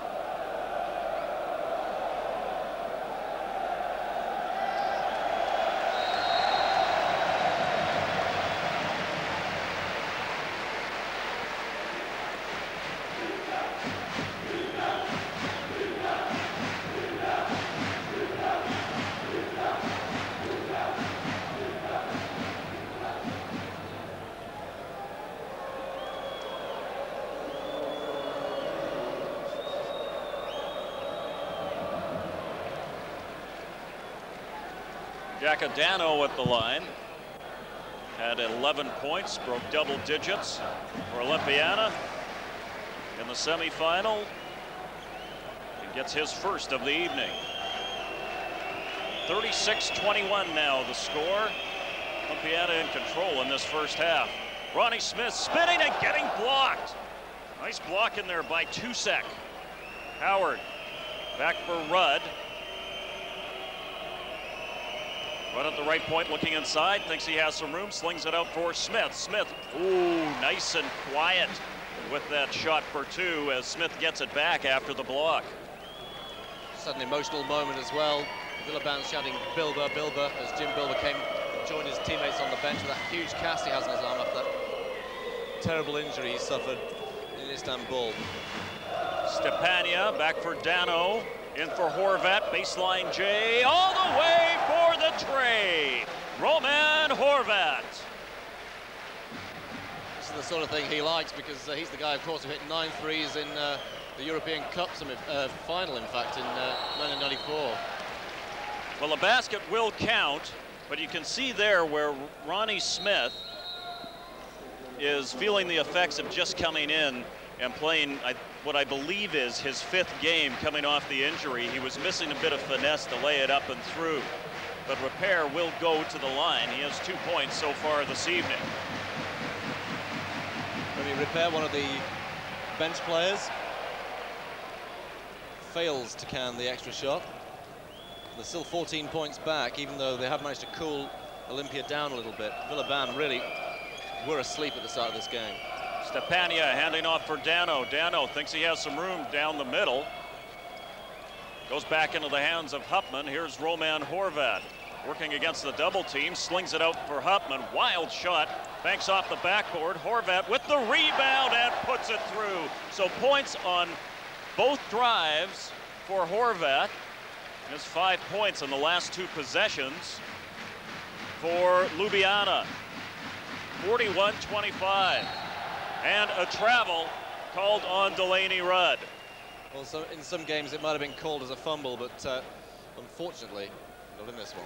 Speaker 1: Giacadano at the line. Had 11 points, broke double digits for Olimpiana in the semifinal. He gets his first of the evening. 36-21 now the score. Olimpiana in control in this first half. Ronnie Smith spinning and getting blocked. Nice block in there by Tusek. Howard back for Rudd. Rudd at the right point, looking inside, thinks he has some room, slings it out for Smith. Smith, ooh, nice and quiet with that shot for two as Smith gets it back after the block.
Speaker 2: It's an emotional moment as well. Villaurbane shouting Bilba, Bilba, as Jim Bilba came and joined his teammates on the bench with that huge cast he has on his arm after that terrible injury he suffered in Istanbul.
Speaker 1: Stepania back for Dano, in for Horvat, baseline J, all the way for the tray. Roman Horvat.
Speaker 2: This is the sort of thing he likes because he's the guy, of course, who hit 9 threes in the European Cup final, in fact, in 1994.
Speaker 1: Well, the basket will count, but you can see there where Ronnie Smith is feeling the effects of just coming in and playing what I believe is his 5th game coming off the injury. He was missing a bit of finesse to lay it up and through, but Repair will go to the line. He has 2 points so far this evening.
Speaker 2: Repair, one of the bench players, fails to can the extra shot. They're still 14 points back, even though they have managed to cool Olimpia down a little bit. Villaurbane really were asleep at the start of this game.
Speaker 1: Stepania handing off for Dano. Dano thinks he has some room down the middle. Goes back into the hands of Hupman. Here's Roman Horvat working against the double team. Slings it out for Hupman. Wild shot. Banks off the backboard. Horvat with the rebound and puts it through. So points on both drives for Horvat. Has 5 points in the last 2 possessions for Ljubljana. 41-25. And a travel called on Delaney Rudd.
Speaker 2: Well, so in some games it might have been called as a fumble, but unfortunately, not in this one.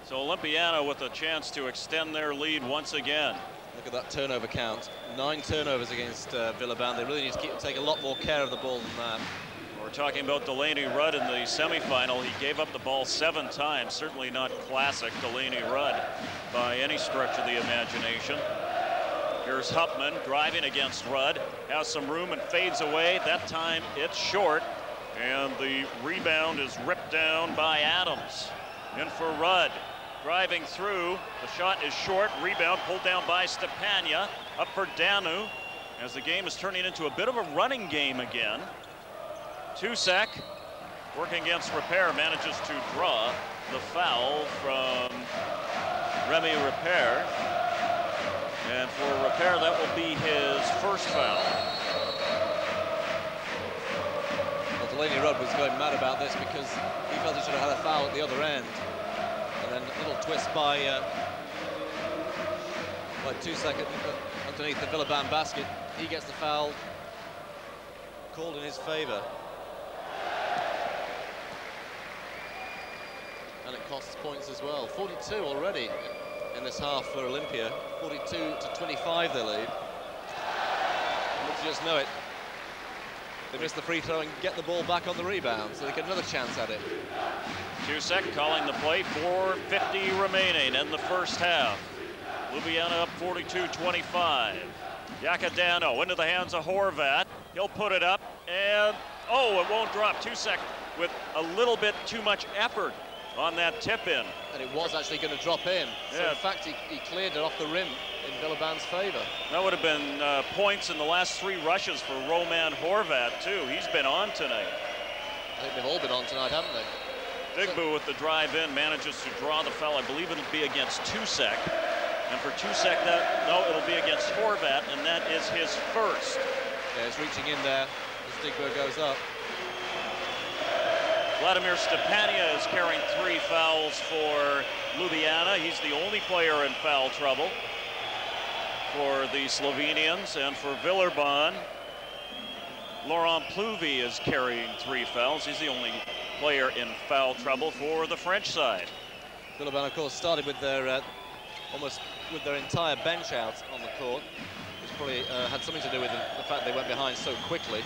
Speaker 1: So Olimpiana with a chance to extend their lead once again.
Speaker 2: Look at that turnover count. 9 turnovers against Villaurbane. They really need to take a lot more care of the ball than that.
Speaker 1: We're talking about Delaney Rudd in the semifinal. He gave up the ball 7 times. Certainly not classic Delaney Rudd by any stretch of the imagination. Here's Hupman driving against Rudd. Has some room and fades away. That time it's short. And the rebound is ripped down by Adams. In for Rudd. Driving through. The shot is short. Rebound pulled down by Stepania. Up for Danu. As the game is turning into a bit of a running game again. Tusek, working against Repair, manages to draw the foul from Remy Repair. And for Repair, that will be his first foul.
Speaker 2: Well, Delaney Rudd was going mad about this because he felt he should have had a foul at the other end. And then a little twist by Tusek underneath the Villaurbane basket. He gets the foul called in his favor. And it costs points as well. 42 already in this half for Olimpia. 42-25 they lead. And you just know it. They miss the free throw and get the ball back on the rebound, so they get another chance at it.
Speaker 1: Tusek calling the play. 4:50 remaining in the first half. Ljubljana up 42-25. Giacadano into the hands of Horvat. He'll put it up, and oh, it won't drop. Tusek with a little bit too much effort on that tip-in.
Speaker 2: And it was actually going to drop in. So
Speaker 1: yeah.
Speaker 2: In fact, he cleared it off the rim in Villaubane's favor.
Speaker 1: That would have been points in the last 3 rushes for Roman Horvat, too. He's been on tonight.
Speaker 2: I think they've all been on tonight, haven't they?
Speaker 1: Digbu with the drive in manages to draw the foul. I believe it'll be against Tusek. And for Tusek, it'll be against Horvat, and that is his first.
Speaker 2: Yeah, he's reaching in there as Digbu goes up.
Speaker 1: Vladimir Stepania is carrying 3 fouls for Ljubljana. He's the only player in foul trouble for the Slovenians. And for Villaurbane, Laurent Plouvy is carrying 3 fouls. He's the only player in foul trouble for the French side.
Speaker 2: Villaurbane, of course, started with their almost with their entire bench out on the court, which probably had something to do with the fact they went behind so quickly.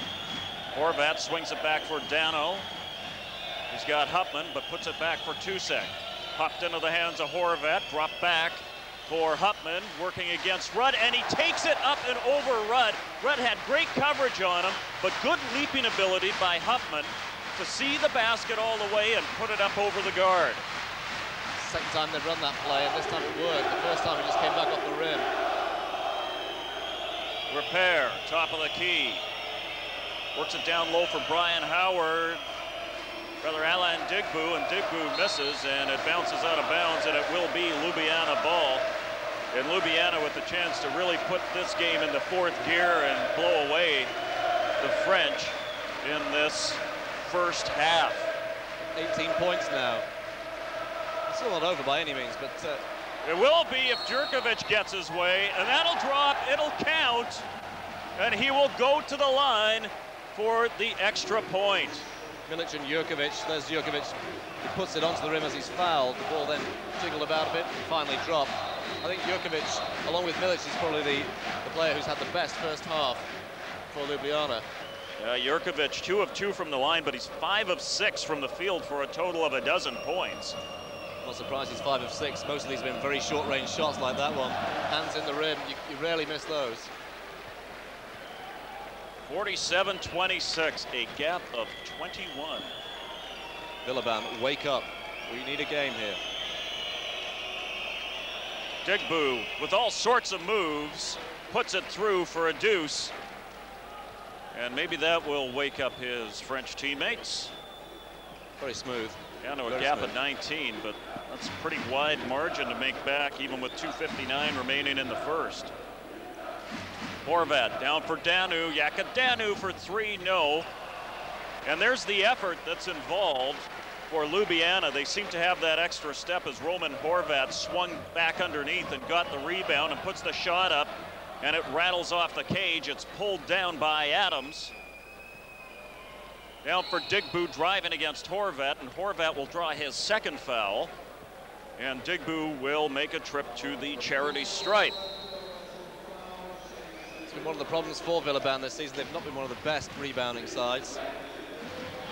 Speaker 1: Horvat swings it back for Dano. He's got Hupman, but puts it back for Tusek. Popped into the hands of Horvat, dropped back for Hupman, working against Rudd, and he takes it up and over Rudd. Rudd had great coverage on him, but good leaping ability by Hupman to see the basket all the way and put it up over the guard.
Speaker 2: Second time they've run that play, and this time it worked. The first time it just came back off the rim.
Speaker 1: Repair, top of the key. Works it down low for Brian Howard. Rather Alain Digbu, and Digbu misses, and it bounces out of bounds, and it will be Ljubljana ball. And Ljubljana with the chance to really put this game into fourth gear and blow away the French in this first half.
Speaker 2: 18 points now. It's still not over by any means, but
Speaker 1: it will be if Jurkovic gets his way, and that'll drop, it'll count, and he will go to the line for the extra point.
Speaker 2: Milic and Jurkovic, there's Jurkovic, he puts it onto the rim as he's fouled. The ball then jiggled about a bit and finally dropped. I think Jurkovic, along with Milic, is probably the player who's had the best first half for Ljubljana.
Speaker 1: Jurkovic, 2 of 2 from the line, but he's 5 of 6 from the field for a total of 12 points.
Speaker 2: Not surprised he's 5 of 6. Most of these have been very short-range shots like that one. Hands in the rim, you rarely miss those.
Speaker 1: 47-26, a gap of 21.
Speaker 2: Villaurbane, wake up. We need a game here.
Speaker 1: Digbu, with all sorts of moves, puts it through for a deuce. And maybe that will wake up his French teammates.
Speaker 2: Very smooth.
Speaker 1: Down to a gap of 19, but that's a pretty wide margin to make back, even with 2:59 remaining in the first. Horvat down for Danu. Danu for 3, no. And there's the effort that's involved for Ljubljana. They seem to have that extra step as Roman Horvat swung back underneath and got the rebound and puts the shot up, and it rattles off the cage. It's pulled down by Adams. Down for Digbu, driving against Horvat, and Horvat will draw his second foul. And Digbu will make a trip to the charity stripe.
Speaker 2: It's been one of the problems for Villaurbane this season. They've not been one of the best rebounding sides.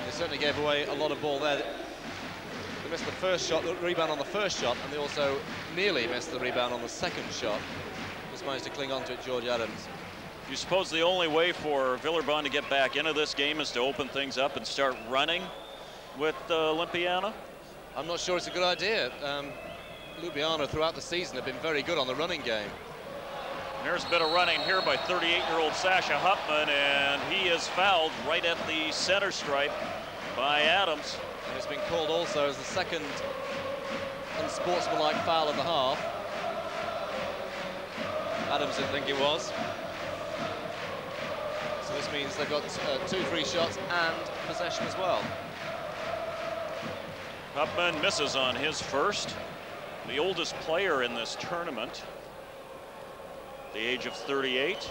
Speaker 2: They certainly gave away a lot of ball there. They missed the first shot, the rebound on the first shot, and they also nearly missed the rebound on the second shot. Just managed to cling on to it, George Adams.
Speaker 1: You suppose the only way for Villaurbane to get back into this game is to open things up and start running with Olimpiana?
Speaker 2: I'm not sure it's a good idea. Ljubljana throughout the season have been very good on the running game.
Speaker 1: There's a bit of running here by 38-year-old Sasha Hupman, and he is fouled right at the center stripe by Adams.
Speaker 2: And it's been called also as the second unsportsmanlike foul of the half. Adams didn't think it was. So this means they've got 2 free shots and possession as well.
Speaker 1: Hupman misses on his first. The oldest player in this tournament, the age of 38.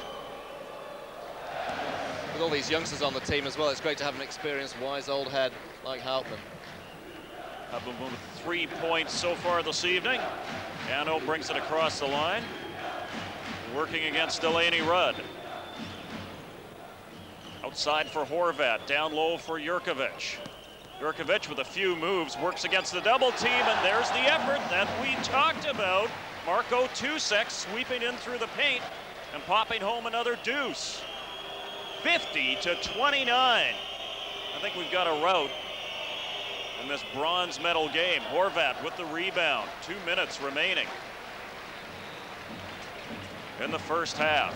Speaker 2: With all these youngsters on the team as well, it's great to have an experienced, wise old head like Hupman.
Speaker 1: Hupman with 3 points so far this evening. Dano brings it across the line, working against Delaney Rudd. Outside for Horvat, down low for Jurkovic. Jurkovic with a few moves, works against the double team, and there's the effort that we talked about. Marco Tusek sweeping in through the paint and popping home another deuce. 50-29. I think we've got a rout in this bronze medal game. Horvat with the rebound, 2 minutes remaining in the first half.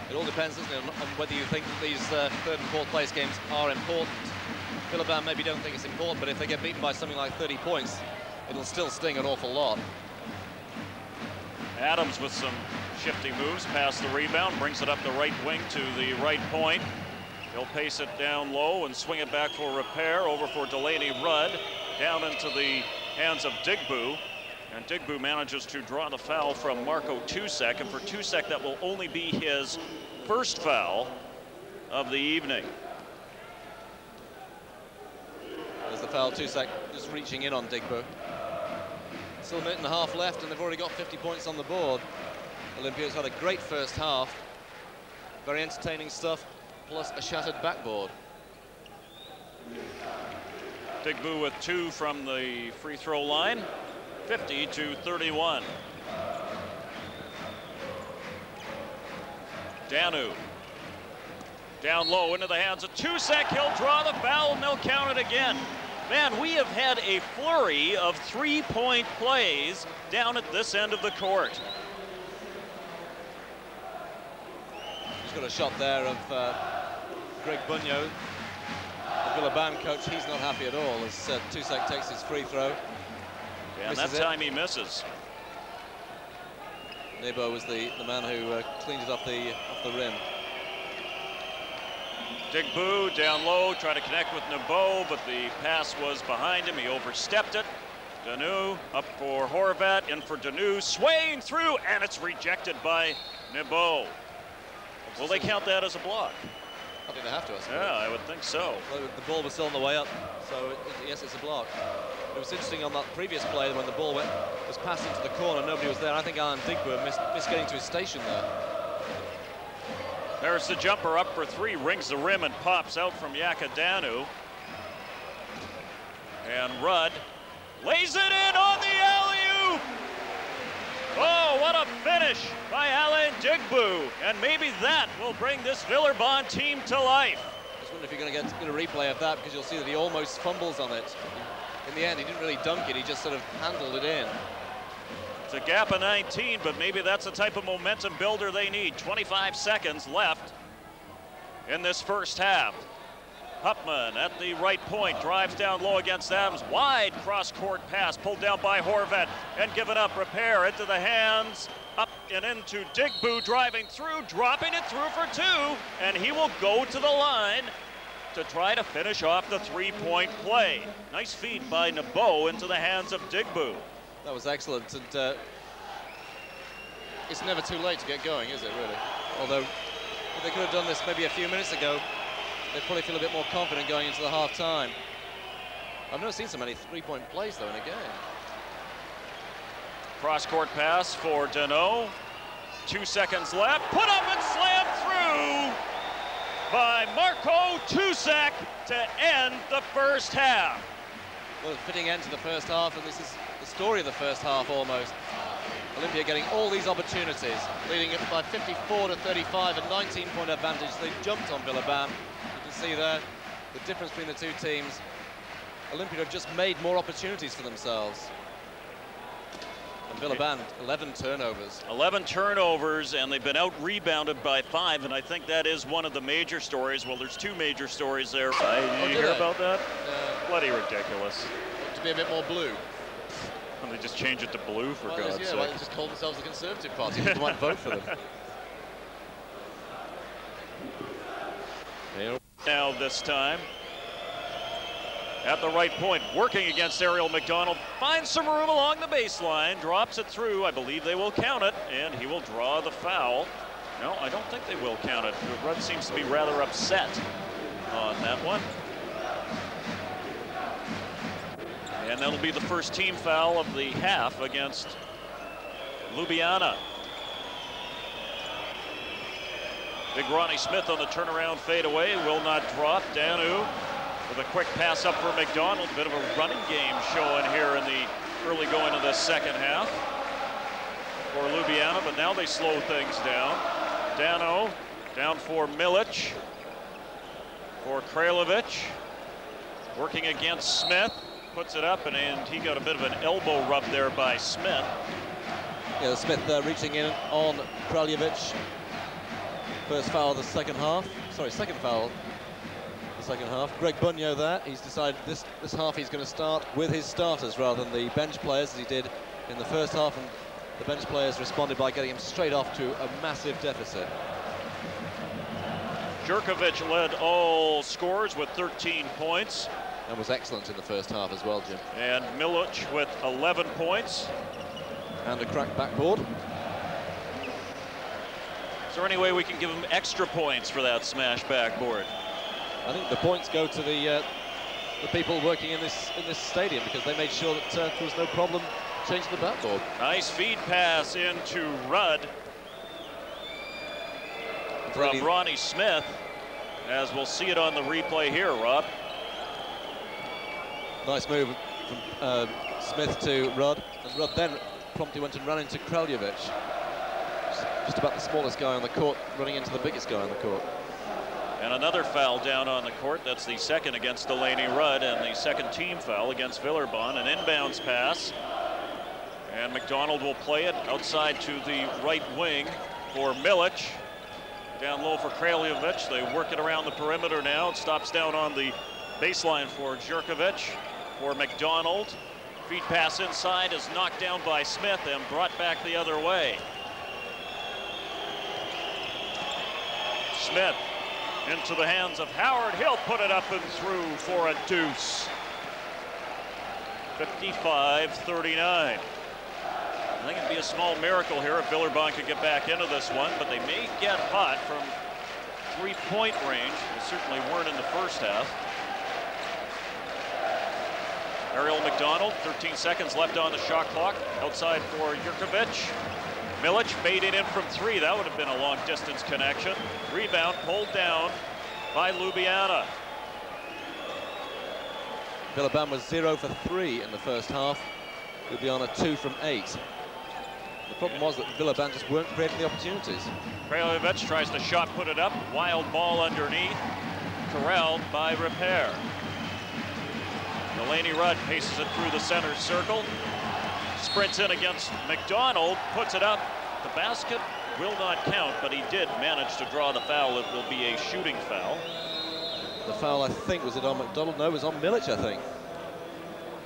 Speaker 2: It all depends, doesn't it, on whether you think that these third and fourth place games are important. Villaurbane maybe don't think it's important, but if they get beaten by something like 30 points, it'll still sting an awful lot.
Speaker 1: Adams with some shifty moves, past the rebound, brings it up the right wing to the right point. He'll pace it down low and swing it back for repair, over for Delaney Rudd, down into the hands of Digbu. And Digbu manages to draw the foul from Marco Tusek, and for Tusek that will only be his first foul of the evening.
Speaker 2: the foul. Tusak just reaching in on Digbo. Still a minute and a half left, and they've already got 50 points on the board. Olympia's had a great first half. Very entertaining stuff, plus a shattered backboard.
Speaker 1: Digbo with 2 from the free throw line, 50-31. Danu. Down low into the hands of Tusak. He'll draw the foul and they'll count it again. Man, we have had a flurry of three-point plays down at this end of the court.
Speaker 2: He's got a shot there of Greg Bunyo, the Villaurbane coach. He's not happy at all as Tusak takes his free throw.
Speaker 1: Yeah, and that time he misses.
Speaker 2: Nebo was the man who cleaned it off the rim.
Speaker 1: Digbo down low, trying to connect with Nebo, but the pass was behind him. He overstepped it. Danu up for Horvat, in for Danu, swaying through, and it's rejected by Nebo. Will they count that as a block?
Speaker 2: I think they have to, I suppose.
Speaker 1: Yeah, I would think so.
Speaker 2: Well, the ball was still on the way up, so yes, it's a block. It was interesting on that previous play when the ball was passed into the corner, nobody was there. I think Alan Digbo missed getting to his station there.
Speaker 1: There's the jumper up for 3, rings the rim and pops out from Danu. And Rudd lays it in on the alley-oop. Oh, what a finish by Alain Digbo. And maybe that will bring this Villaurbane team to life.
Speaker 2: I just wonder if you're going to get a replay of that, because you'll see that he almost fumbles on it. In the end, he didn't really dunk it, he just sort of handled it in.
Speaker 1: It's a gap of 19, but maybe that's the type of momentum builder they need. 25 seconds left in this first half. Huppman at the right point, drives down low against Adams. Wide cross-court pass, pulled down by Horvat and given up. Repair into the hands, up and into Digbo, driving through, dropping it through for 2, and he will go to the line to try to finish off the three-point play. Nice feed by Nebo into the hands of Digbo.
Speaker 2: That was excellent, and it's never too late to get going, is it, really? Although, if they could have done this maybe a few minutes ago, they'd probably feel a bit more confident going into the half-time. I've never seen so many three-point plays, though, in a game.
Speaker 1: Cross-court pass for Dano. 2 seconds left. Put up and slammed through by Marco Tusak to end the first half.
Speaker 2: Well, fitting end to the first half, and this is the story of the first half almost. Olympia getting all these opportunities, leading it by 54-35, a 19-point advantage. They jumped on Villaurbane. You can see there the difference between the two teams. Olympia have just made more opportunities for themselves. And Villaurbane, 11 turnovers. 11
Speaker 1: turnovers, and they've been out-rebounded by 5, and I think that is one of the major stories. Well, there's 2 major stories there. Did you hear about that? Bloody ridiculous.
Speaker 2: To be a bit more blue.
Speaker 1: And they just change it to blue, for God's sake.
Speaker 2: Well, they just call themselves the Conservative Party. People might vote for them.
Speaker 1: Now this time, at the right point, working against Ariel McDonald, finds some room along the baseline, drops it through. I believe they will count it, and he will draw the foul. No, I don't think they will count it. Rudd seems to be rather upset on that one. And that'll be the first team foul of the half against Ljubljana. Big Ronnie Smith on the turnaround fadeaway, will not drop. Danu with a quick pass up for McDonald. Bit of a running game showing here in the early going of the second half for Ljubljana, but now they slow things down. Danu down for Milic, for Kralovic, working against Smith. Puts it up, and he got a bit of an elbow rub there by Smith.
Speaker 2: Yeah, Smith reaching in on Kraljevic. First foul of the second half. Sorry, second foul of the second half. Greg Bunyo there. He's decided this half he's going to start with his starters rather than the bench players, as he did in the first half, and the bench players responded by getting him straight off to a massive deficit.
Speaker 1: Jurkovic led all scorers with 13 points.
Speaker 2: And was excellent in the first half as well, Jim.
Speaker 1: And Milic with 11 points.
Speaker 2: And a cracked backboard.
Speaker 1: Is there any way we can give him extra points for that smash backboard?
Speaker 2: I think the points go to the the people working in this stadium, because they made sure that there was no problem changing the backboard.
Speaker 1: Nice feed pass into Rudd from Ronnie Smith, as we'll see it on the replay here, Rob.
Speaker 2: Nice move from Smith to Rudd, and Rudd then promptly went and ran into Kraljevic. Just about the smallest guy on the court, running into the biggest guy on the court.
Speaker 1: And another foul down on the court. That's the second against Delaney Rudd, and the second team foul against Villaurbane. An inbounds pass, and McDonald will play it outside to the right wing for Milic. Down low for Kraljevic. They work it around the perimeter now. It stops down on the baseline for Jurkovic. For McDonald. Feed pass inside is knocked down by Smith and brought back the other way. Smith into the hands of Howard. He'll put it up and through for a deuce. 55-39. I think it'd be a small miracle here if Villaurbane could get back into this one, but they may get hot from three-point range. They certainly weren't in the first half. Ariel McDonald, 13 seconds left on the shot clock. Outside for Jurkovic. Milic faded in from three. That would have been a long distance connection. Rebound pulled down by Ljubljana.
Speaker 2: Villaurbane was 0 for 3 in the first half. Ljubljana 2 from 8. The problem was that Villaurbane just weren't creating the opportunities.
Speaker 1: Kraljevic tries the shot, put it up. Wild ball underneath. Corralled by Repair. Delaney Rudd paces it through the center circle. Sprints in against McDonald, puts it up. The basket will not count, but he did manage to draw the foul. It will be a shooting foul.
Speaker 2: The foul, I think, was it on McDonald? No, it was on Milic, I think.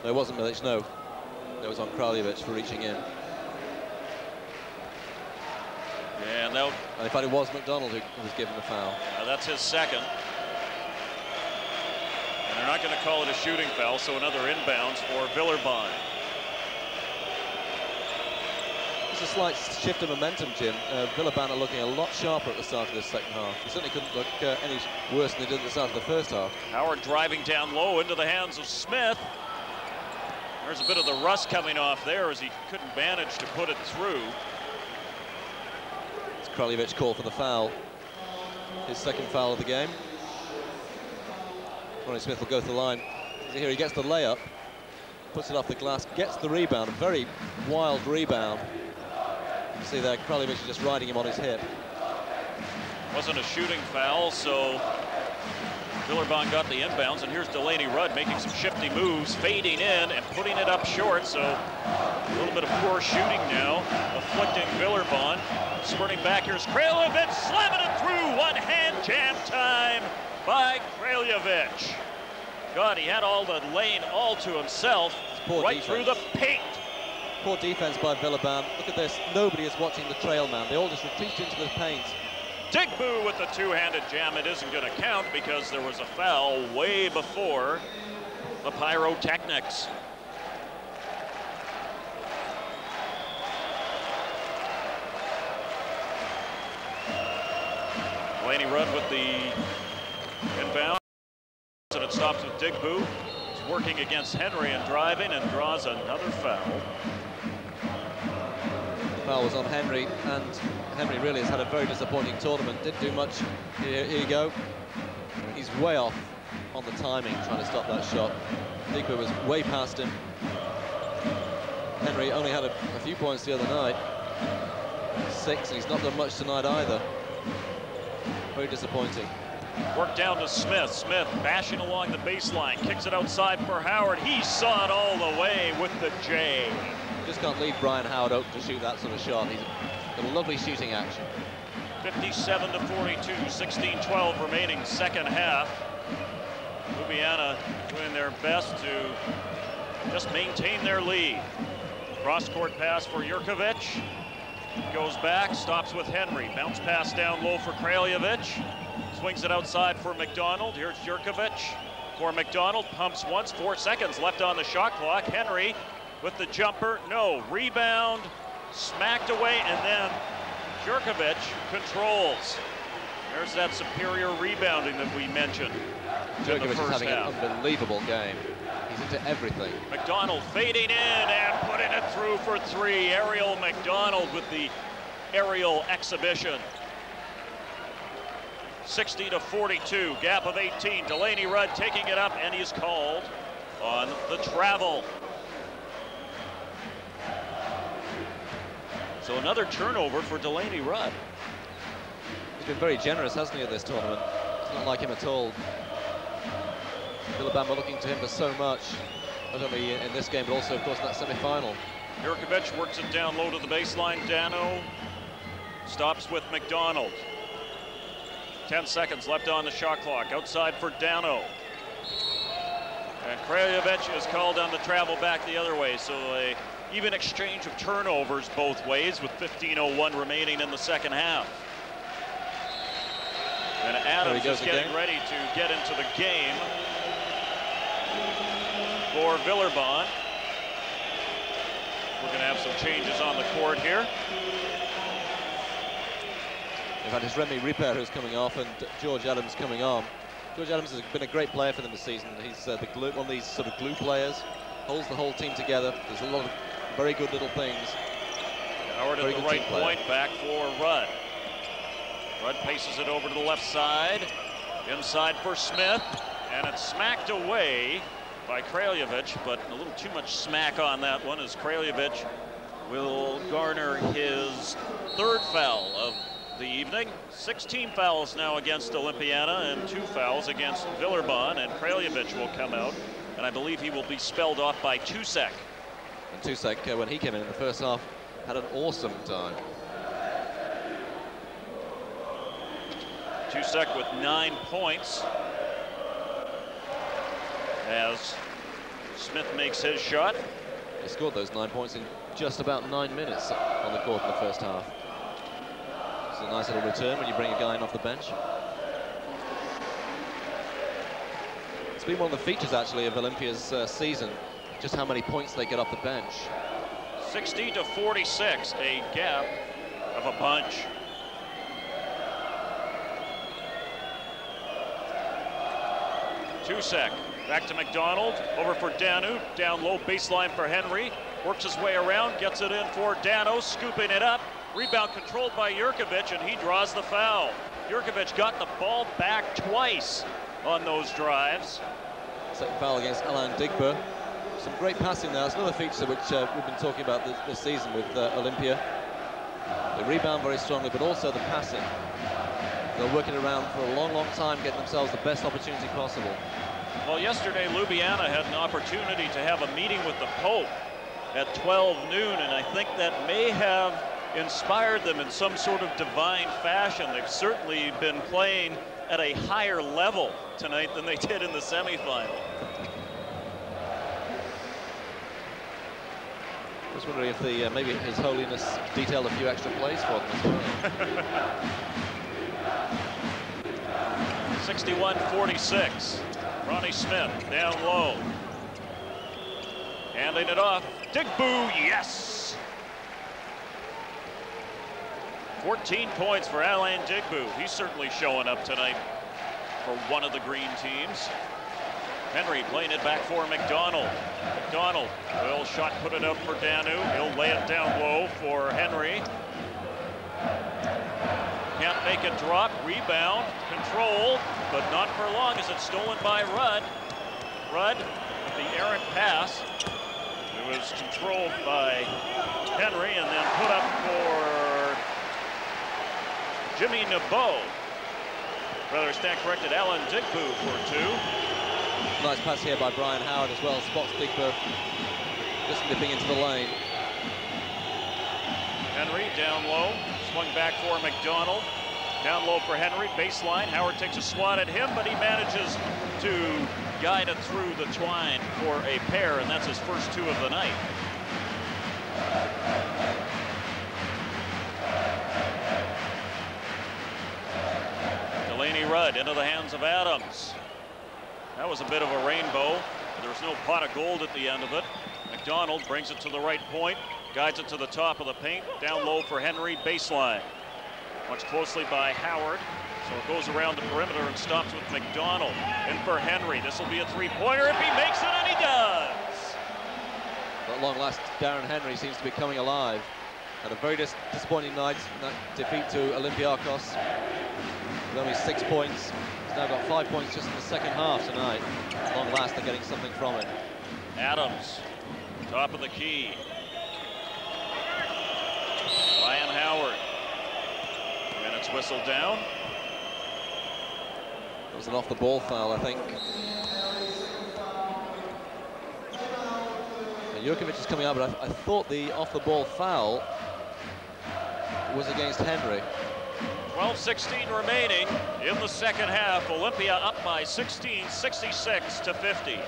Speaker 2: No, it wasn't Milic, no. It was on Kraljevic for reaching in.
Speaker 1: And
Speaker 2: in fact, it was McDonald who was given the foul.
Speaker 1: That's his second. And they're not going to call it a shooting foul, so another inbounds for Villaurbane.
Speaker 2: It's a slight shift of momentum, Jim. Villaurbane are looking a lot sharper at the start of this second half. They certainly couldn't look any worse than they did at the start of the first half.
Speaker 1: Howard driving down low into the hands of Smith. There's a bit of the rust coming off there as he couldn't manage to put it through.
Speaker 2: It's Kraljevic call for the foul. His second foul of the game. Ronnie Smith will go to the line. Here he gets the layup, puts it off the glass, gets the rebound, a very wild rebound. You see there, Kraljevic is just riding him on his hip.
Speaker 1: Wasn't a shooting foul, so Villaurbane got the inbounds, and here's Delaney Rudd making some shifty moves, fading in and putting it up short, so a little bit of poor shooting now, afflicting Villaurbane. Spurting back, here's Kraljevic, slamming it through, one-hand jam time by Kraljevic. God, he had all the lane all to himself, right defense. Through the paint.
Speaker 2: Poor defense by Villaurbane. Look at this, nobody is watching the trail man. They all just retreat into the paint.
Speaker 1: Digbu with the two-handed jam. It isn't going to count because there was a foul way before the pyrotechnics. Delaney Rudd with the inbound, and it stops with Digbu. He's working against Henry and driving and draws another foul.
Speaker 2: The foul was on Henry, and Henry really has had a very disappointing tournament. Didn't do much. Here you go. He's way off on the timing trying to stop that shot. Digbu was way past him. Henry only had a few points the other night. 6, and he's not done much tonight either. Very disappointing.
Speaker 1: Work down to Smith. Smith bashing along the baseline, kicks it outside for Howard. He saw it all the way with the J.
Speaker 2: You just can't leave Brian Howard open to shoot that sort of shot. He's got a lovely shooting action.
Speaker 1: 57-42, 16-12 remaining second half. Ljubljana doing their best to just maintain their lead. Cross-court pass for Jurkovic. Goes back, stops with Henry. Bounce pass down low for Kraljevic. Swings it outside for McDonald. Here's Jurkovic for McDonald. Pumps once, 4 seconds left on the shot clock. Henry with the jumper, no. Rebound, smacked away, and then Jurkovic controls. There's that superior rebounding that we mentioned. in the
Speaker 2: Djokovic is
Speaker 1: first
Speaker 2: having an
Speaker 1: half.
Speaker 2: unbelievable game. He's into everything.
Speaker 1: McDonald fading in and putting it through for three. Ariel McDonald with the aerial exhibition. 60-42, gap of 18. Delaney Rudd taking it up, and he's called on the travel. So another turnover for Delaney Rudd.
Speaker 2: He's been very generous, hasn't he, at this tournament? It's not like him at all. Villaurbane were looking to him for so much, not only in this game, but also, of course, in that semi-final.
Speaker 1: Jurkovic works it down low to the baseline. Dano stops with McDonald. 10 seconds left on the shot clock. Outside for Dano. And Kraljevic is called on the travel back the other way. So a even exchange of turnovers both ways with 15:01 remaining in the second half. And Adams is getting ready to get into the game for Villaurbane. We're going to have some changes on the court here.
Speaker 2: In fact, it's Remy Ripper who's coming off and George Adams coming on. George Adams has been a great player for them this season. He's the glue, one of these sort of glue players, holds the whole team together. There's a lot of very good little things.
Speaker 1: Howard at the right point, back for Rudd. Rudd paces it over to the left side. Inside for Smith, and it's smacked away by Kraljevic, but a little too much smack on that one as Kraljevic will garner his third foul of the evening. 16 fouls now against Olimpiana and 2 fouls against Villaurbane, and Kraljevic will come out, and I believe he will be spelled off by Tusek.
Speaker 2: And Tusek, when he came in the first half, had an awesome time.
Speaker 1: Tusek with 9 points as Smith makes his shot.
Speaker 2: He scored those 9 points in just about 9 minutes on the court in the first half. It's a nice little return when you bring a guy in off the bench. It's been one of the features, actually, of Olympia's season, just how many points they get off the bench.
Speaker 1: 60-46, a gap of a bunch. Tusek back to McDonald, over for Danu, down low baseline for Henry, works his way around, gets it in for Dano, scooping it up, rebound controlled by Jurkovic, and he draws the foul. Jurkovic got the ball back twice on those drives.
Speaker 2: Second foul against Alain Digbe. Some great passing there. That's another feature which we've been talking about this season with Olimpia. They rebound very strongly, but also the passing. They're working around for a long, long time, getting themselves the best opportunity possible.
Speaker 1: Well, yesterday, Ljubljana had an opportunity to have a meeting with the Pope at 12 noon, and I think that may have inspired them in some sort of divine fashion. They've certainly been playing at a higher level tonight than they did in the semifinal.
Speaker 2: I was wondering if maybe His Holiness detailed a few extra plays for them as well.
Speaker 1: 61-46. Ronnie Smith down low. Handing it off. Digbu, yes! 14 points for Alain Digbu. He's certainly showing up tonight for one of the green teams. Henry playing it back for McDonald. McDonald will shot put it up for Danu. He'll lay it down low for Henry. Can't make it drop. Rebound controlled, but not for long as it's stolen by Rudd. Rudd with the errant pass. It was controlled by Henry and then put up for Jimmy Nabeau. Rather stand corrected, Alain Digbu for 2.
Speaker 2: Nice pass here by Brian Howard as well. Spots Digbe just nipping into the lane.
Speaker 1: Henry down low, swung back for McDonald. Down low for Henry, baseline. Howard takes a swat at him, but he manages to guide it through the twine for a pair, and that's his first 2 of the night. Delaney Rudd into the hands of Adams. That was a bit of a rainbow. There was no pot of gold at the end of it. McDonald brings it to the right point, guides it to the top of the paint. Down low for Henry, baseline. Watched closely by Howard. So it goes around the perimeter and stops with McDonald. In for Henry. This will be a three-pointer if he makes it, and he does.
Speaker 2: At long last, Darren Henry seems to be coming alive. Had a very disappointing night in that defeat to Olympiacos. With only 6 points. He's now got 5 points just in the second half tonight. At long last, they're getting something from it.
Speaker 1: Adams, top of the key. Ryan Howard. Minutes whistled down.
Speaker 2: It was an off-the-ball foul, I think. Jurkovic is coming out, but I thought the off-the-ball foul was against Henry.
Speaker 1: 12:16 remaining in the second half. Olimpia up by 16, 66-50.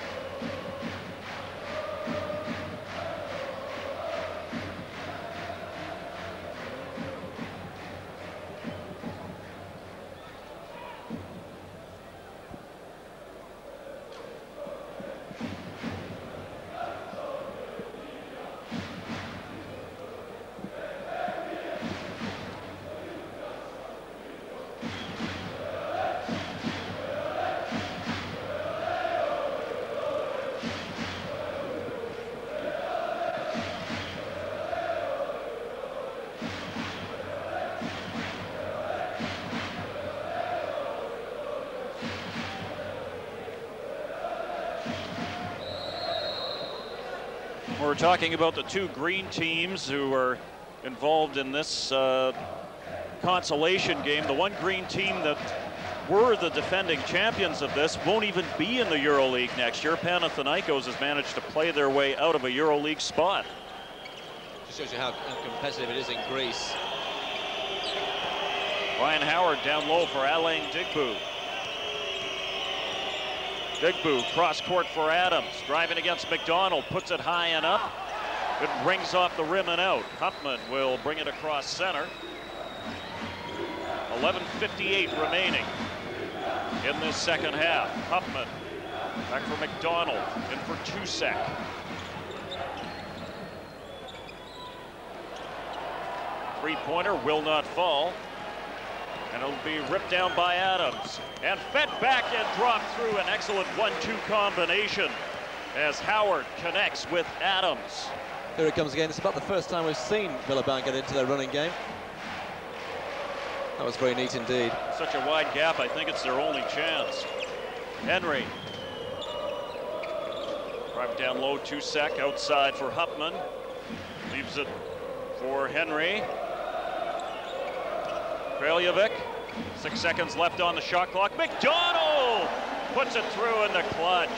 Speaker 1: We're talking about the two green teams who are involved in this consolation game. The one green team that were the defending champions of this won't even be in the Euroleague next year. Panathinaikos has managed to play their way out of a Euroleague spot.
Speaker 2: Just shows you how competitive it is in Greece.
Speaker 1: Ryan Howard down low for Alain Digbu. Digbu, cross court for Adams, driving against McDonald, puts it high and up. It rings off the rim and out. Huffman will bring it across center. 11:58 remaining in this second half. Huffman back for McDonald, in for Tusek. Three-pointer will not fall. And it'll be ripped down by Adams. And fed back and dropped through. An excellent 1-2 combination as Howard connects with Adams.
Speaker 2: Here it comes again. It's about the first time we've seen Villaurbane get into their running game. That was very neat indeed.
Speaker 1: Such a wide gap, I think it's their only chance. Henry. Drive down low, Tusek outside for Huffman. Leaves it for Henry. Kraljevic, 6 seconds left on the shot clock. McDonald puts it through in the clutch.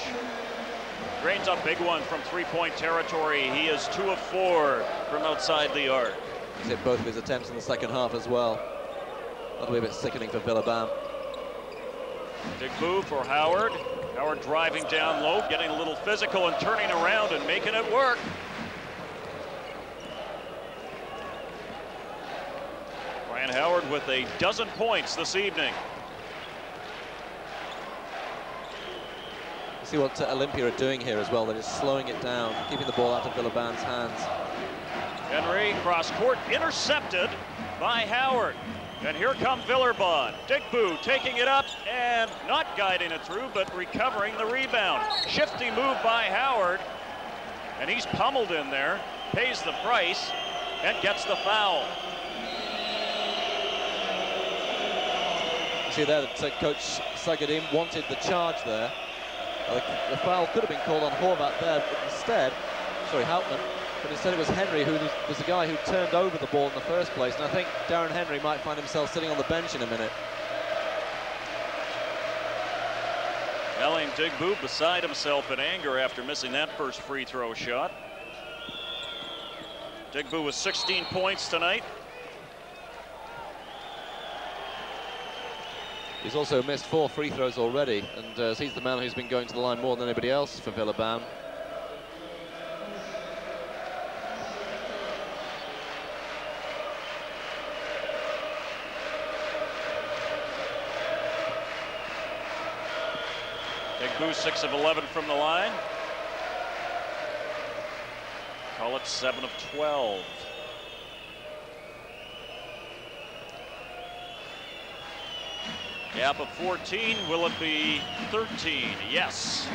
Speaker 1: Drains a big one from three-point territory. He is 2 of 4 from outside the arc.
Speaker 2: He's hit both of his attempts in the second half as well. That'll be a bit sickening for Villaurbane.
Speaker 1: Big move for Howard. Howard driving down low, getting a little physical and turning around and making it work. Ryan Howard with a dozen points this evening.
Speaker 2: See what Olimpia are doing here as well. They're just slowing it down, keeping the ball out of Villaubane's hands.
Speaker 1: Henry cross court intercepted by Howard. And here come Villaurbane. Digbu taking it up and not guiding it through, but recovering the rebound. Shifty move by Howard. And he's pummeled in there, pays the price, and gets the foul.
Speaker 2: See there that Coach Sagadim wanted the charge there. The foul could have been called on Horvat there, but instead, sorry, Houtman, but instead it was Henry who was the guy who turned over the ball in the first place, and I think Darren Henry might find himself sitting on the bench in a minute.
Speaker 1: Alain Digbu beside himself in anger after missing that first free throw shot. Digbu with 16 points tonight.
Speaker 2: He's also missed 4 free throws already, and he's the man who's been going to the line more than anybody else for Villaurbane.
Speaker 1: Digbu 6 of 11 from the line. Call it 7 of 12. Gap of 14. Will it be 13? Yes.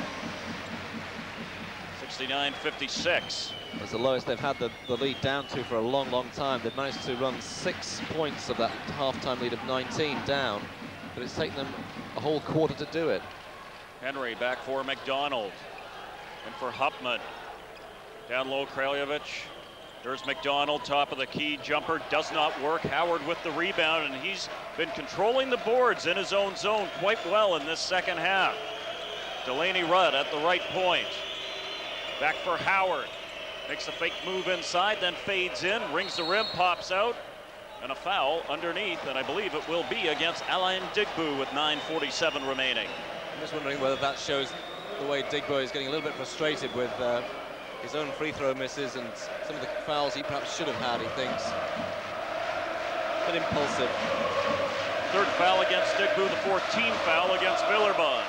Speaker 1: 69-56.
Speaker 2: That's the lowest they've had the lead down to for a long, long time. They've managed to run 6 points of that half-time lead of 19 down, but it's taken them a whole quarter to do it.
Speaker 1: Henry back for McDonald. And for Hupman. Down low, Kraljevic. There's McDonald, top of the key. Jumper does not work. Howard with the rebound, and he's been controlling the boards in his own zone quite well in this second half. Delaney Rudd at the right point. Back for Howard. Makes a fake move inside, then fades in, rings the rim, pops out, and a foul underneath, and I believe it will be against Alain Digbu with 9:47 remaining.
Speaker 2: I'm just wondering whether that shows the way Digbo is getting a little bit frustrated with his own free throw misses and some of the fouls he perhaps should have had, he thinks. A bit impulsive.
Speaker 1: Third foul against Digbu, the 14th foul against Villaurbane.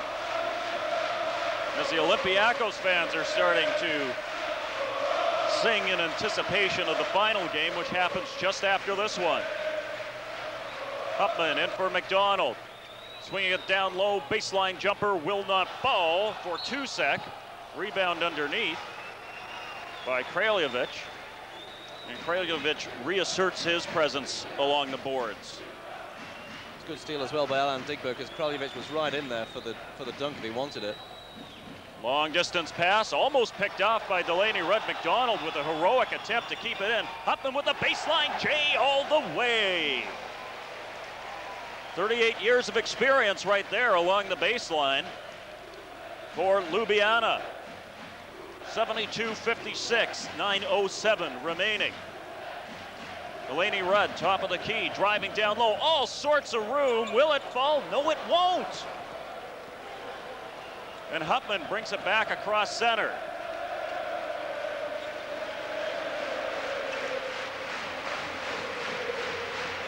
Speaker 1: As the Olympiacos fans are starting to sing in anticipation of the final game, which happens just after this one. Hupman in for McDonald. Swinging it down low, baseline jumper will not fall for Tusek. Rebound underneath by Kraljevic. And Kraljevic reasserts his presence along the boards.
Speaker 2: It's a good steal as well by Alain Digbo, because Kraljevic was right in there for the dunk if he wanted it.
Speaker 1: Long distance pass, almost picked off by Delaney Rudd. McDonald with a heroic attempt to keep it in. Hupman with the baseline J all the way. 38 years of experience right there along the baseline for Ljubljana. 72-56, 9:07 remaining. Delaney Rudd, top of the key, driving down low, all sorts of room. Will it fall? No, it won't. And Hupman brings it back across center.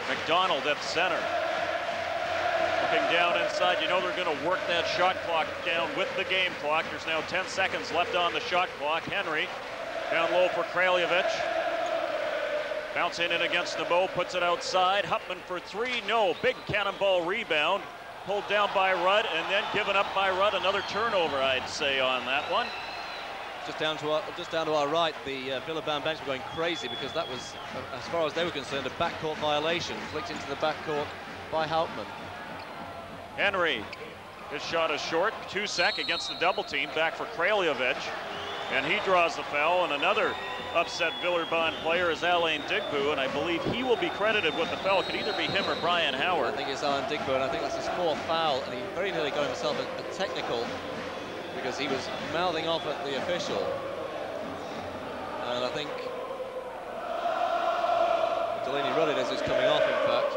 Speaker 1: McDonald at center. Looking down inside, you know they're going to work that shot clock down with the game clock. There's now 10 seconds left on the shot clock. Henry down low for Kraljevic. Bouncing in against Nebo, puts it outside. Hupman for three, no. Big cannonball rebound. Pulled down by Rudd and then given up by Rudd. Another turnover, I'd say, on that one.
Speaker 2: Just down to our right, the Villaurbane bench were going crazy because that was, as far as they were concerned, a backcourt violation. Flicked into the backcourt by Houtman.
Speaker 1: Henry, his shot is short. Tusek against the double team, back for Kraljevic. And he draws the foul, and another upset Villaurbane player is Alain Digbu, and I believe he will be credited with the foul. It could either be him or Brian Howard.
Speaker 2: I think it's Alain Digbu, and I think that's his fourth foul, and he very nearly got himself a technical because he was mouthing off at the official. And I think Delaney Rudd it is who's coming off, in fact.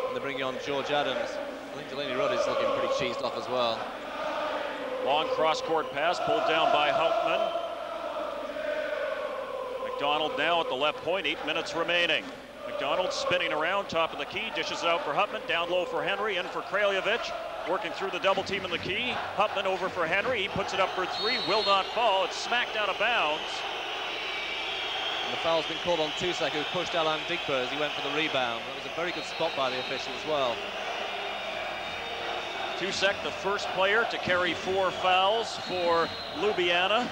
Speaker 2: And they're bringing on George Adams. I think Delaney Rudd is looking pretty cheesed off as well.
Speaker 1: Long cross-court pass pulled down by Houtman. McDonald now at the left point, 8 minutes remaining. McDonald spinning around, top of the key, dishes it out for Hupman, down low for Henry, in for Kraljevic, working through the double team in the key. Hupman over for Henry, he puts it up for three, will not fall, it's smacked out of bounds.
Speaker 2: And the foul's been called on Tusek, who pushed Alain Digbo as he went for the rebound. That was a very good spot by the official as well.
Speaker 1: Tusek, the first player to carry 4 fouls for Ljubljana.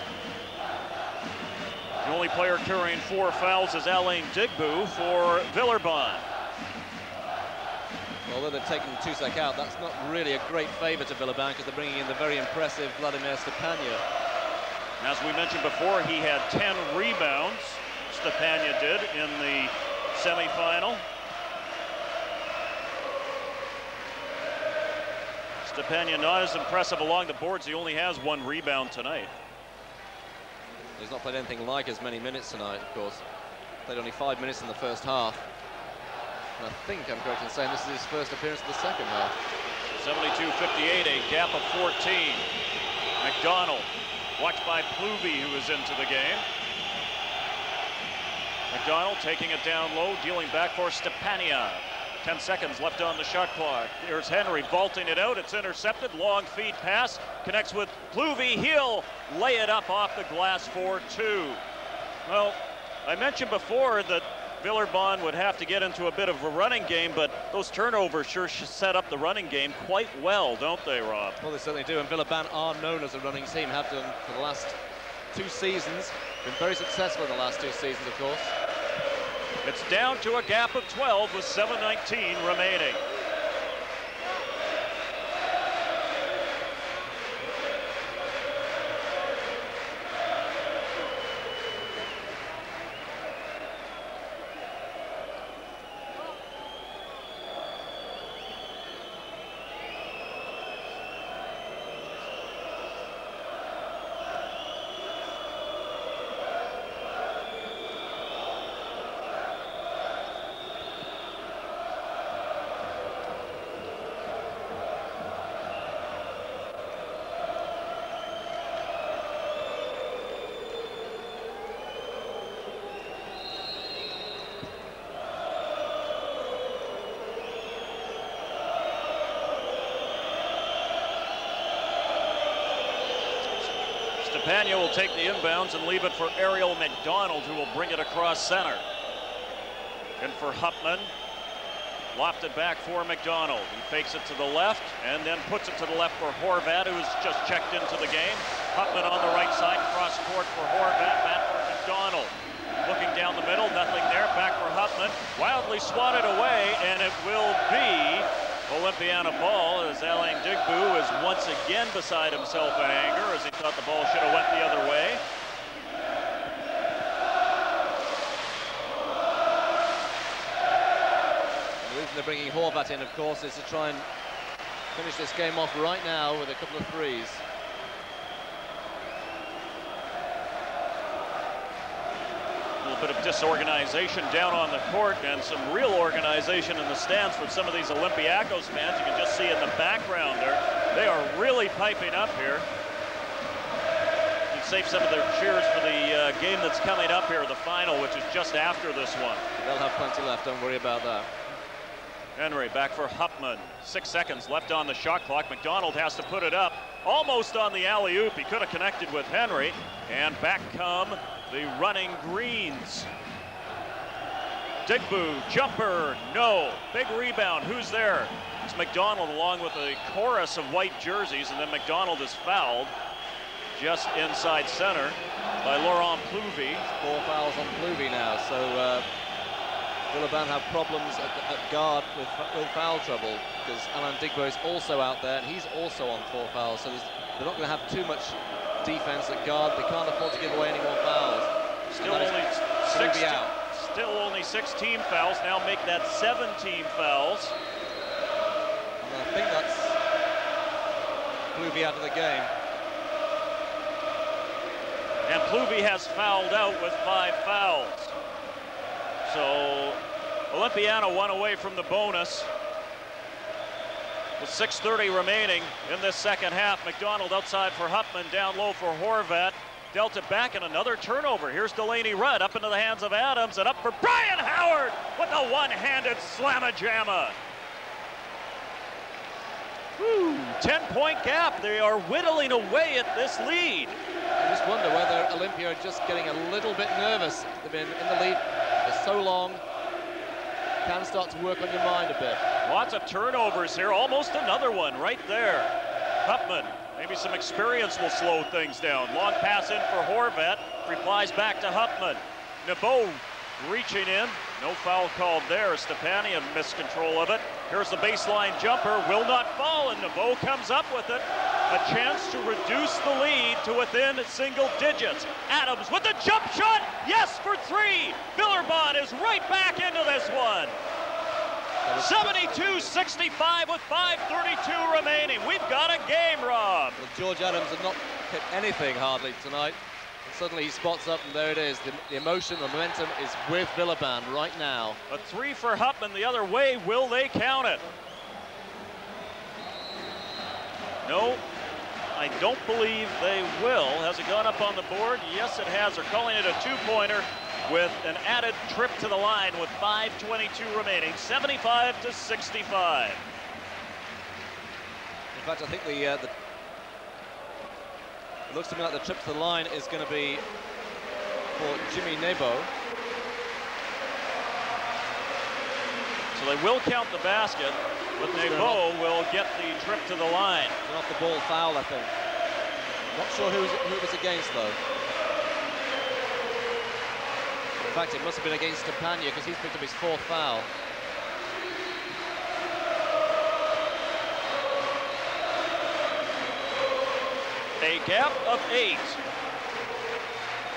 Speaker 1: The only player carrying 4 fouls is Alain Digbu for Villaurbane.
Speaker 2: Although they've taken Tusek out, that's not really a great favor to Villaurbane because they're bringing in the very impressive Vladimir Stepania.
Speaker 1: As we mentioned before, he had 10 rebounds, Stepania did, in the semifinal. Stepania not as impressive along the boards. He only has 1 rebound tonight.
Speaker 2: He's not played anything like as many minutes tonight, of course. Played only 5 minutes in the first half. And I think I'm correct in saying this is his first appearance in the second half.
Speaker 1: 72-58, a gap of 14. McDonald, watched by Pluvy, who is into the game. McDonald taking it down low, dealing back for Stepania. 10 seconds left on the shot clock. Here's Henry vaulting it out. It's intercepted. Long feed pass. Connects with Pluvy. He'll lay it up off the glass for 2. Well, I mentioned before that Villaurbane would have to get into a bit of a running game, but those turnovers sure set up the running game quite well, don't they, Rob?
Speaker 2: Well, they certainly do, and Villaurbane are known as a running team, have done for the last 2 seasons. Been very successful in the last 2 seasons, of course.
Speaker 1: It's down to a gap of 12 with 7:19 remaining. Stepania will take the inbounds and leave it for Ariel McDonald, who will bring it across center. And for Hupman, lofted back for McDonald. He fakes it to the left and then puts it to the left for Horvat, who's just checked into the game. Hupman on the right side, cross court for Horvat, back for McDonald. Looking down the middle, nothing there, back for Hupman. Wildly swatted away, and it will be Olympiana ball as Alain Digbu is once again beside himself in anger as he thought the ball should have went the other way.
Speaker 2: The reason they're bringing Horvat in, of course, is to try and finish this game off right now with a couple of threes.
Speaker 1: Bit of disorganization down on the court and some real organization in the stands for some of these Olympiacos fans. You can just see in the background there, they are really piping up here. You'd save some of their cheers for the game that's coming up here, the final, which is just after this one.
Speaker 2: They'll have plenty left, don't worry about that.
Speaker 1: Henry back for Hupman. 6 seconds left on the shot clock. McDonald has to put it up almost on the alley-oop. He could have connected with Henry, and back come the running Greens. Digbu, jumper, no. Big rebound, who's there? It's McDonald along with a chorus of white jerseys, and then McDonald is fouled just inside center by Laurent Plouvy.
Speaker 2: 4 fouls on Plouvy now, so Villaurbane have problems at guard with foul trouble because Alain Digbo is also out there, and he's also on 4 fouls, so they're not going to have too much defense at guard. They can't afford to give away any more fouls.
Speaker 1: Still only 16 fouls. Now make that 17 fouls.
Speaker 2: And I think that's Plouvy out of the game.
Speaker 1: And Plouvy has fouled out with 5 fouls. So Olympiana one away from the bonus. With 6:30 remaining in this second half, McDonald outside for Hupman, down low for Horvat. Dealt it back and another turnover. Here's Delaney Rudd up into the hands of Adams and up for Brian Howard with a one-handed slamma-jamma. 10-point gap. They are whittling away at this lead.
Speaker 2: I just wonder whether Olimpia are just getting a little bit nervous. They've been in the lead for so long. Can start to work on your mind a bit.
Speaker 1: Lots of turnovers here, almost another one right there. Hupman, maybe some experience will slow things down. Long pass in for Horvat, replies back to Hupman. Nebo reaching in, no foul called there. Stepania missed control of it. Here's the baseline jumper, will not fall, and Nebo comes up with it. A chance to reduce the lead to within single digits. Adams with the jump shot, yes for 3. Villaurbane is right back into this one. 72-65 with 5:32 remaining. We've got a game, Rob.
Speaker 2: Well, George Adams had not hit anything hardly tonight. And suddenly he spots up, and there it is. The emotion, the momentum is with Villaurbane right now.
Speaker 1: A 3 for Hupman the other way. Will they count it? No, I don't believe they will. Has it gone up on the board? Yes, it has. They're calling it a 2-pointer with an added trip to the line with 5:22 remaining, 75-65.
Speaker 2: In fact, I think it looks to me like the trip to the line is going to be for Jimmy Nebo.
Speaker 1: So they will count the basket, but Nebo will get the trip to the line.
Speaker 2: It's an off-the-ball foul, I think. Not sure who it was against, though. In fact, it must have been against Stepania, because he's picked up his 4th foul.
Speaker 1: A gap of 8.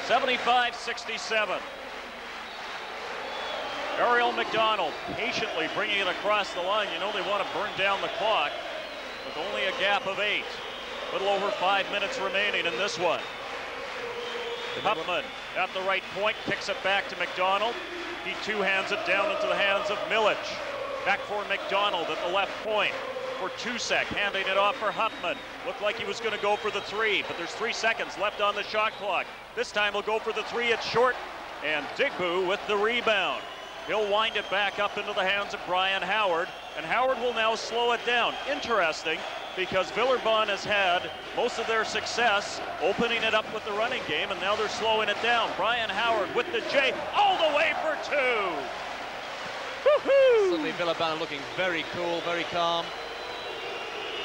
Speaker 1: 75-67. Ariel McDonald patiently bringing it across the line. You know they want to burn down the clock with only a gap of 8. A little over 5 minutes remaining in this one. Hupman at the right point, kicks it back to McDonald. He two-hands it down into the hands of Milic. Back for McDonald at the left point. For Tusek, handing it off for Hupman. Looked like he was going to go for the 3, but there's 3 seconds left on the shot clock. This time he'll go for the 3, it's short, and Digbu with the rebound. He'll wind it back up into the hands of Brian Howard, and Howard will now slow it down. Interesting, because Villaurbane has had most of their success opening it up with the running game, and now they're slowing it down. Brian Howard with the J, all the way for 2. Woohoo!
Speaker 2: Suddenly Villaurbane looking very cool, very calm.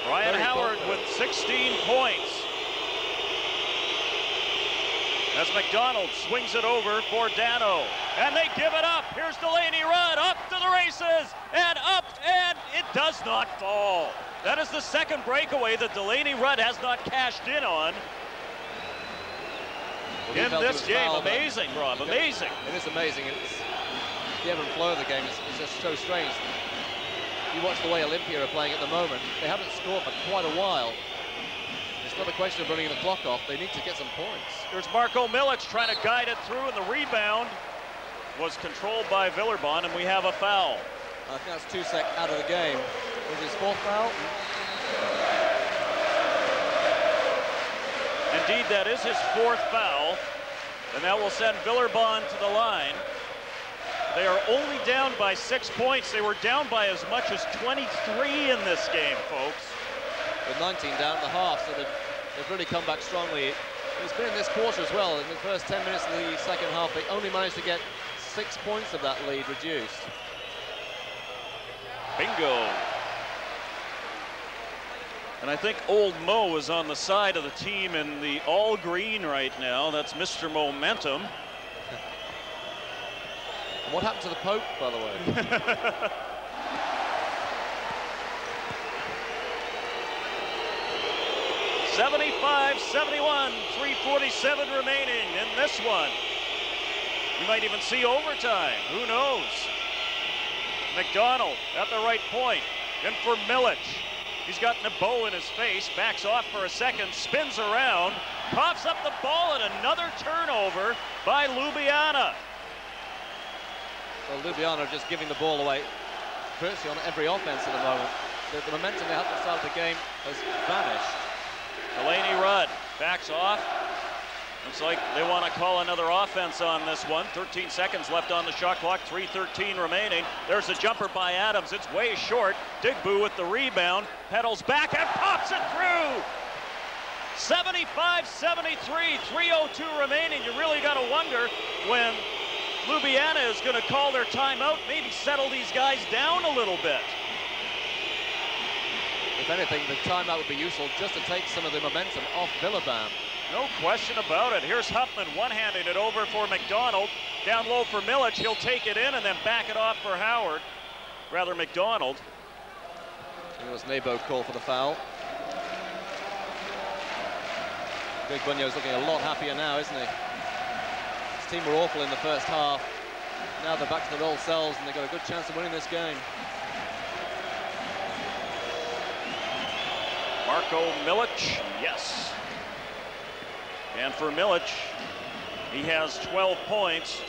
Speaker 1: Brian Howard with 16 points. As McDonald swings it over for Dano. And they give it up. Here's Delaney Rudd up to the races and up, and it does not fall. That is the second breakaway that Delaney Rudd has not cashed in on in this game. Amazing, Rob, amazing.
Speaker 2: It is amazing. The ebb and flow of the game is just so strange. You watch the way Olimpia are playing at the moment. They haven't scored for quite a while. It's not a question of running the clock off. They need to get some points.
Speaker 1: Here's Marko Milic trying to guide it through, and the rebound was controlled by Villaurbane, and we have a foul.
Speaker 2: I think that's Tusek out of the game. Was his 4th foul?
Speaker 1: Indeed, that is his 4th foul, and that will send Villaurbane to the line. They are only down by 6 points. They were down by as much as 23 in this game, folks.
Speaker 2: With 19 down at the half, so they've really come back strongly. It's been in this quarter as well. In the first 10 minutes of the second half, they only managed to get 6 points of that lead reduced.
Speaker 1: Bingo. And I think old Mo is on the side of the team in the all green right now. That's Mr. Momentum.
Speaker 2: What happened to the Pope, by the way?
Speaker 1: 75-71, 3:47 remaining in this one. You might even see overtime, who knows? McDonald at the right point, in for Milic. He's got Nebo in his face, backs off for a second, spins around, coughs up the ball, and another turnover by Ljubljana.
Speaker 2: Well, Ljubljana are just giving the ball away virtually on every offense at the moment. The momentum they had at the start of the game has vanished.
Speaker 1: Delaney Rudd backs off. Looks like they want to call another offense on this one. 13 seconds left on the shot clock, 3:13 remaining. There's a jumper by Adams. It's way short. Digbu with the rebound, pedals back and pops it through. 75-73, 3:02 remaining. You really got to wonder when Ljubljana is going to call their timeout, maybe settle these guys down a little bit.
Speaker 2: If anything, the timeout would be useful just to take some of the momentum off Villaurbane.
Speaker 1: No question about it. Here's Hupman one-handing it over for McDonald. Down low for Milic. He'll take it in and then back it off for Howard. Rather, McDonald.
Speaker 2: It was Nebo call for the foul. Big Bunyo's looking a lot happier now, isn't he? His team were awful in the first half. Now they're back to their old selves and they've got a good chance of winning this game.
Speaker 1: Marko Milic, yes. And for Milic, he has 12 points.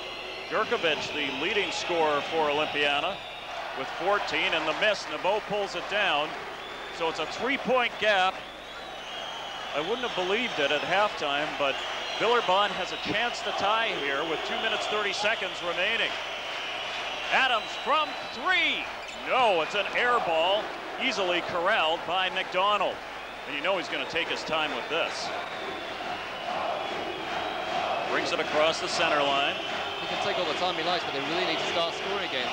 Speaker 1: Jurkovic, the leading scorer for Olimpiana, with 14, and the miss. Nebo pulls it down. So it's a 3-point gap. I wouldn't have believed it at halftime, but Villaurbane has a chance to tie here with 2 minutes 30 seconds remaining. Adams from 3. No, it's an air ball, easily corralled by McDonald. And you know he's going to take his time with this. Brings it across the center line.
Speaker 2: He can take all the time he likes, but they really need to start scoring again.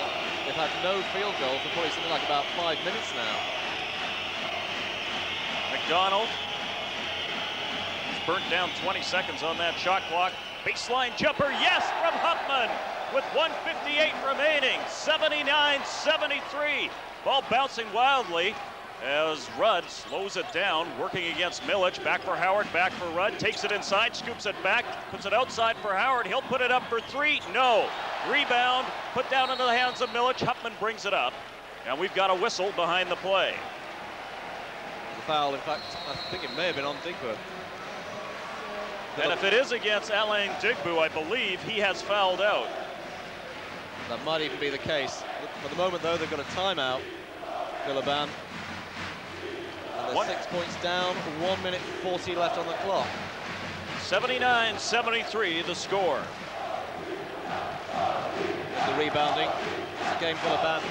Speaker 2: They've had no field goal for probably something like about 5 minutes now.
Speaker 1: McDonald. He's burnt down 20 seconds on that shot clock. Baseline jumper, yes, from Huffman with 1:58 remaining. 79-73. Ball bouncing wildly as Rudd slows it down, working against Milic. Back for Howard, back for Rudd. Takes it inside, scoops it back, puts it outside for Howard. He'll put it up for three. No. Rebound, put down into the hands of Milic. Huffman brings it up. And we've got a whistle behind the play.
Speaker 2: The foul, in fact, I think it may have been on Digbo.
Speaker 1: And if it is against Alain Digbo, I believe he has fouled out.
Speaker 2: That might even be the case. For the moment, though, they've got a timeout, Villaurbane. And they're 6 points down, 1 minute 40 left on the clock.
Speaker 1: 79-73, the score.
Speaker 2: The rebounding. It's a game Villaurbane.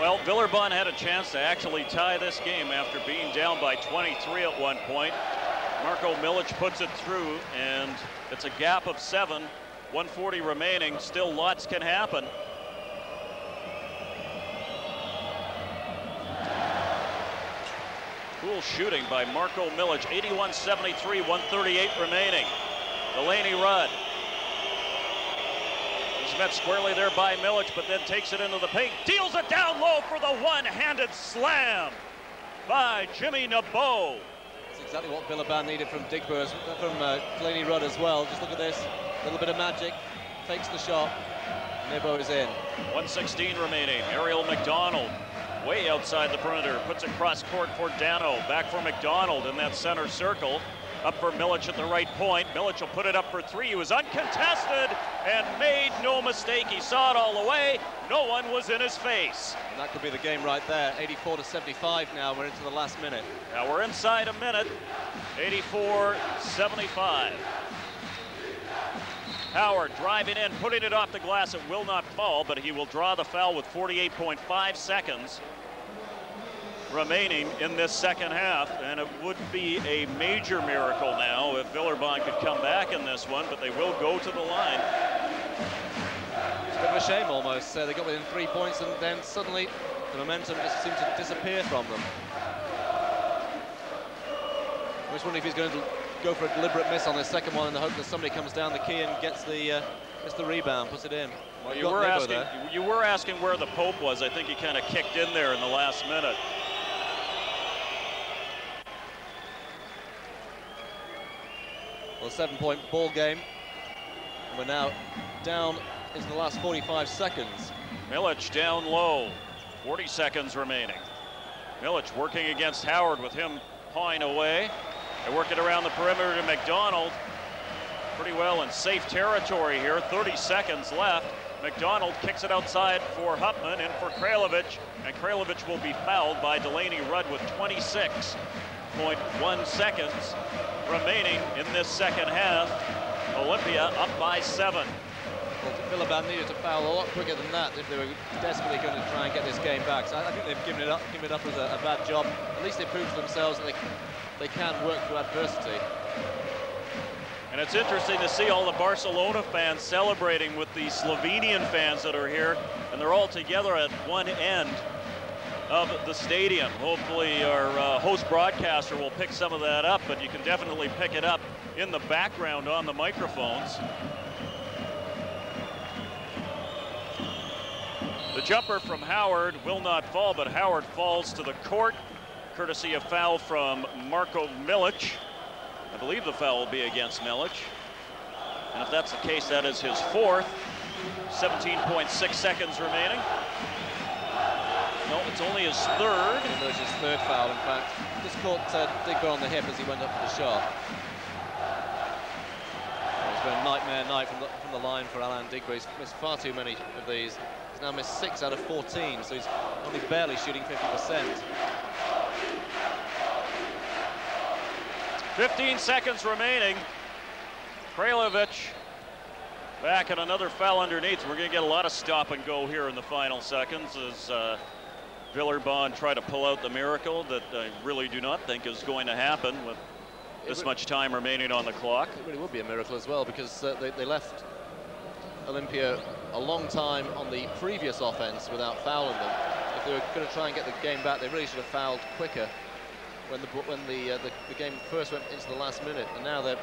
Speaker 2: Well,
Speaker 1: Villaurbane had a chance to actually tie this game after being down by 23 at one point. Marko Milic puts it through, and it's a gap of 7, 140 remaining. Still lots can happen. Cool shooting by Marko Milic, 81-73, 138 remaining. Delaney Rudd. Met squarely there by Milic, but then takes it into the paint, deals it down low for the one-handed slam by Jimmy Nabeau.
Speaker 2: That's exactly what Villaurbane needed from Digbo, from Delaney Rudd as well. Just look at this, a little bit of magic, fakes the shot, Nabeau is in.
Speaker 1: 1:16 remaining. Ariel McDonald way outside the perimeter, puts it cross court for Dano, back for McDonald in that center circle. Up for Milic at the right point. Milic will put it up for three. He was uncontested and made no mistake. He saw it all the way. No one was in his face.
Speaker 2: And that could be the game right there. 84-75 now. We're into the last minute.
Speaker 1: Now we're inside a minute. 84-75. Howard driving in, putting it off the glass. It will not fall, but he will draw the foul with 48.5 seconds remaining in this second half, and it would be a major miracle now if Villaurbane could come back in this one, but they will go to the line.
Speaker 2: It's a bit of a shame almost. They got within 3 points and then suddenly the momentum just seemed to disappear from them. I was wondering if he's going to go for a deliberate miss on this second one in the hope that somebody comes down the key and gets the rebound, puts it in.
Speaker 1: Well, you were asking where the Pope was. I think he kind of kicked in there in the last minute.
Speaker 2: Well, a 7-point ball game. We're now down into the last 45 seconds.
Speaker 1: Milic down low, 40 seconds remaining. Milic working against Howard with him pawing away. They work it around the perimeter to McDonald. Pretty well in safe territory here, 30 seconds left. McDonald kicks it outside for Huffman and for Kralovic, and Kralovic will be fouled by Delaney Rudd with 26.1 seconds remaining in this second half. Olimpia up by 7.
Speaker 2: Well, Villaurbane needed to foul a lot quicker than that if they were desperately going to try and get this game back. So I think they've given it up as a bad job. At least they proved to themselves that they can work through adversity.
Speaker 1: And it's interesting to see all the Barcelona fans celebrating with the Slovenian fans that are here, and they're all together at one end of the stadium. Hopefully our host broadcaster will pick some of that up, but you can definitely pick it up in the background on the microphones. The jumper from Howard will not fall, but Howard falls to the court, courtesy of foul from Marko Milic. I believe the foul will be against Milic. And if that's the case, that is his fourth. 17.6 seconds remaining. No, it's only his third.
Speaker 2: And there's his third foul, in fact. Just caught Digbo on the hip as he went up for the shot. It's been a nightmare night from the line for Alain Digbo. He's missed far too many of these. He's now missed 6 out of 14, so he's only barely shooting 50%.
Speaker 1: 15 seconds remaining. Kralovic back at another foul underneath. We're going to get a lot of stop and go here in the final seconds as Villaurbane try to pull out the miracle that I really do not think is going to happen with this much time remaining on the clock.
Speaker 2: It really would be a miracle as well, because they left Olimpia a long time on the previous offense without fouling them. If they were going to try and get the game back, they really should have fouled quicker when the game first went into the last minute, and now I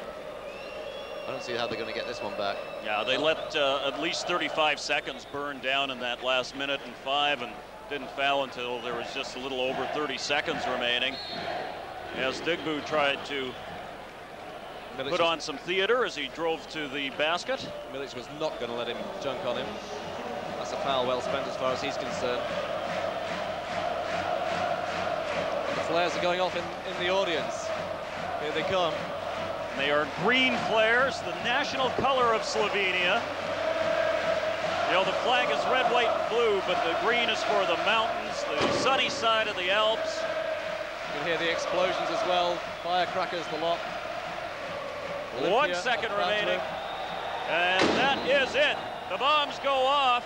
Speaker 2: don't see how they're going to get this one back.
Speaker 1: Yeah, they let at least 35 seconds burn down in that last minute and 5, and didn't foul until there was just a little over 30 seconds remaining. As Digbo tried to put on some theater as he drove to the basket.
Speaker 2: Milic was not going to let him junk on him. That's a foul well spent as far as he's concerned. And the flares are going off in the audience. Here they come.
Speaker 1: They are green flares, the national color of Slovenia. You know, the flag is red, white, and blue, but the green is for the mountains, the sunny side of the Alps.
Speaker 2: You can hear the explosions as well, firecrackers, the lot. Olimpia,
Speaker 1: 1 second remaining, and that is it. The bombs go off,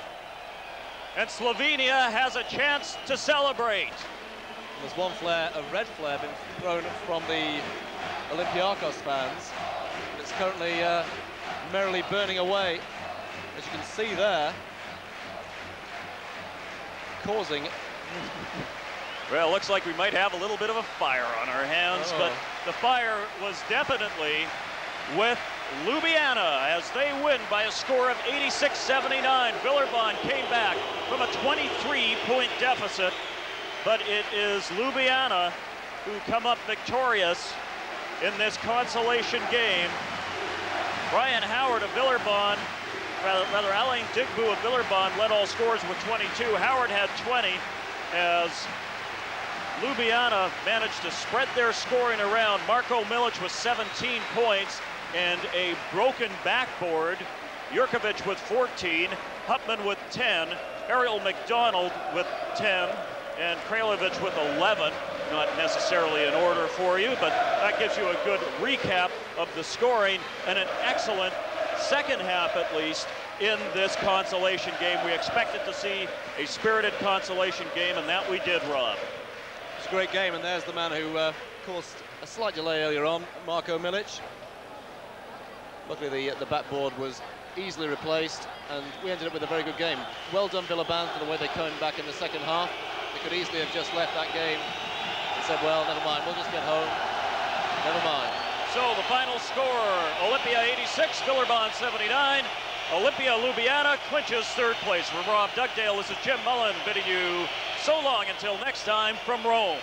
Speaker 1: and Slovenia has a chance to celebrate.
Speaker 2: There's one flare, a red flare, been thrown from the Olympiacos fans. It's currently merrily burning away, as you can see there, causing...
Speaker 1: Well, it looks like we might have a little bit of a fire on our hands, but the fire was definitely with Ljubljana as they win by a score of 86-79. Villaurbane came back from a 23-point deficit, but it is Ljubljana who come up victorious in this consolation game. Brian Howard of Villaurbane, rather Alain Digbo of Villaurbane led all scorers with 22. Howard had 20 as Ljubljana managed to spread their scoring around. Marko Milic with 17 points and a broken backboard. Jurkovic with 14, Hutman with 10, Ariel McDonald with 10, and Kralovic with 11. Not necessarily in order for you, but that gives you a good recap of the scoring and an excellent second half, at least, in this consolation game. We expected to see a spirited consolation game, and that we did, Rob.
Speaker 2: It's a great game, and there's the man who caused a slight delay earlier on, Marko Milic. Luckily, the backboard was easily replaced, and we ended up with a very good game. Well done, Villaurbane, for the way they came back in the second half. They could easily have just left that game and said, well, never mind, we'll just get home. Never mind.
Speaker 1: So the final score, Olimpia 86, Villaurbane 79. Olimpia Ljubljana clinches third place. From Rob Dugdale, this is Jim Mullen bidding you so long until next time from Rome.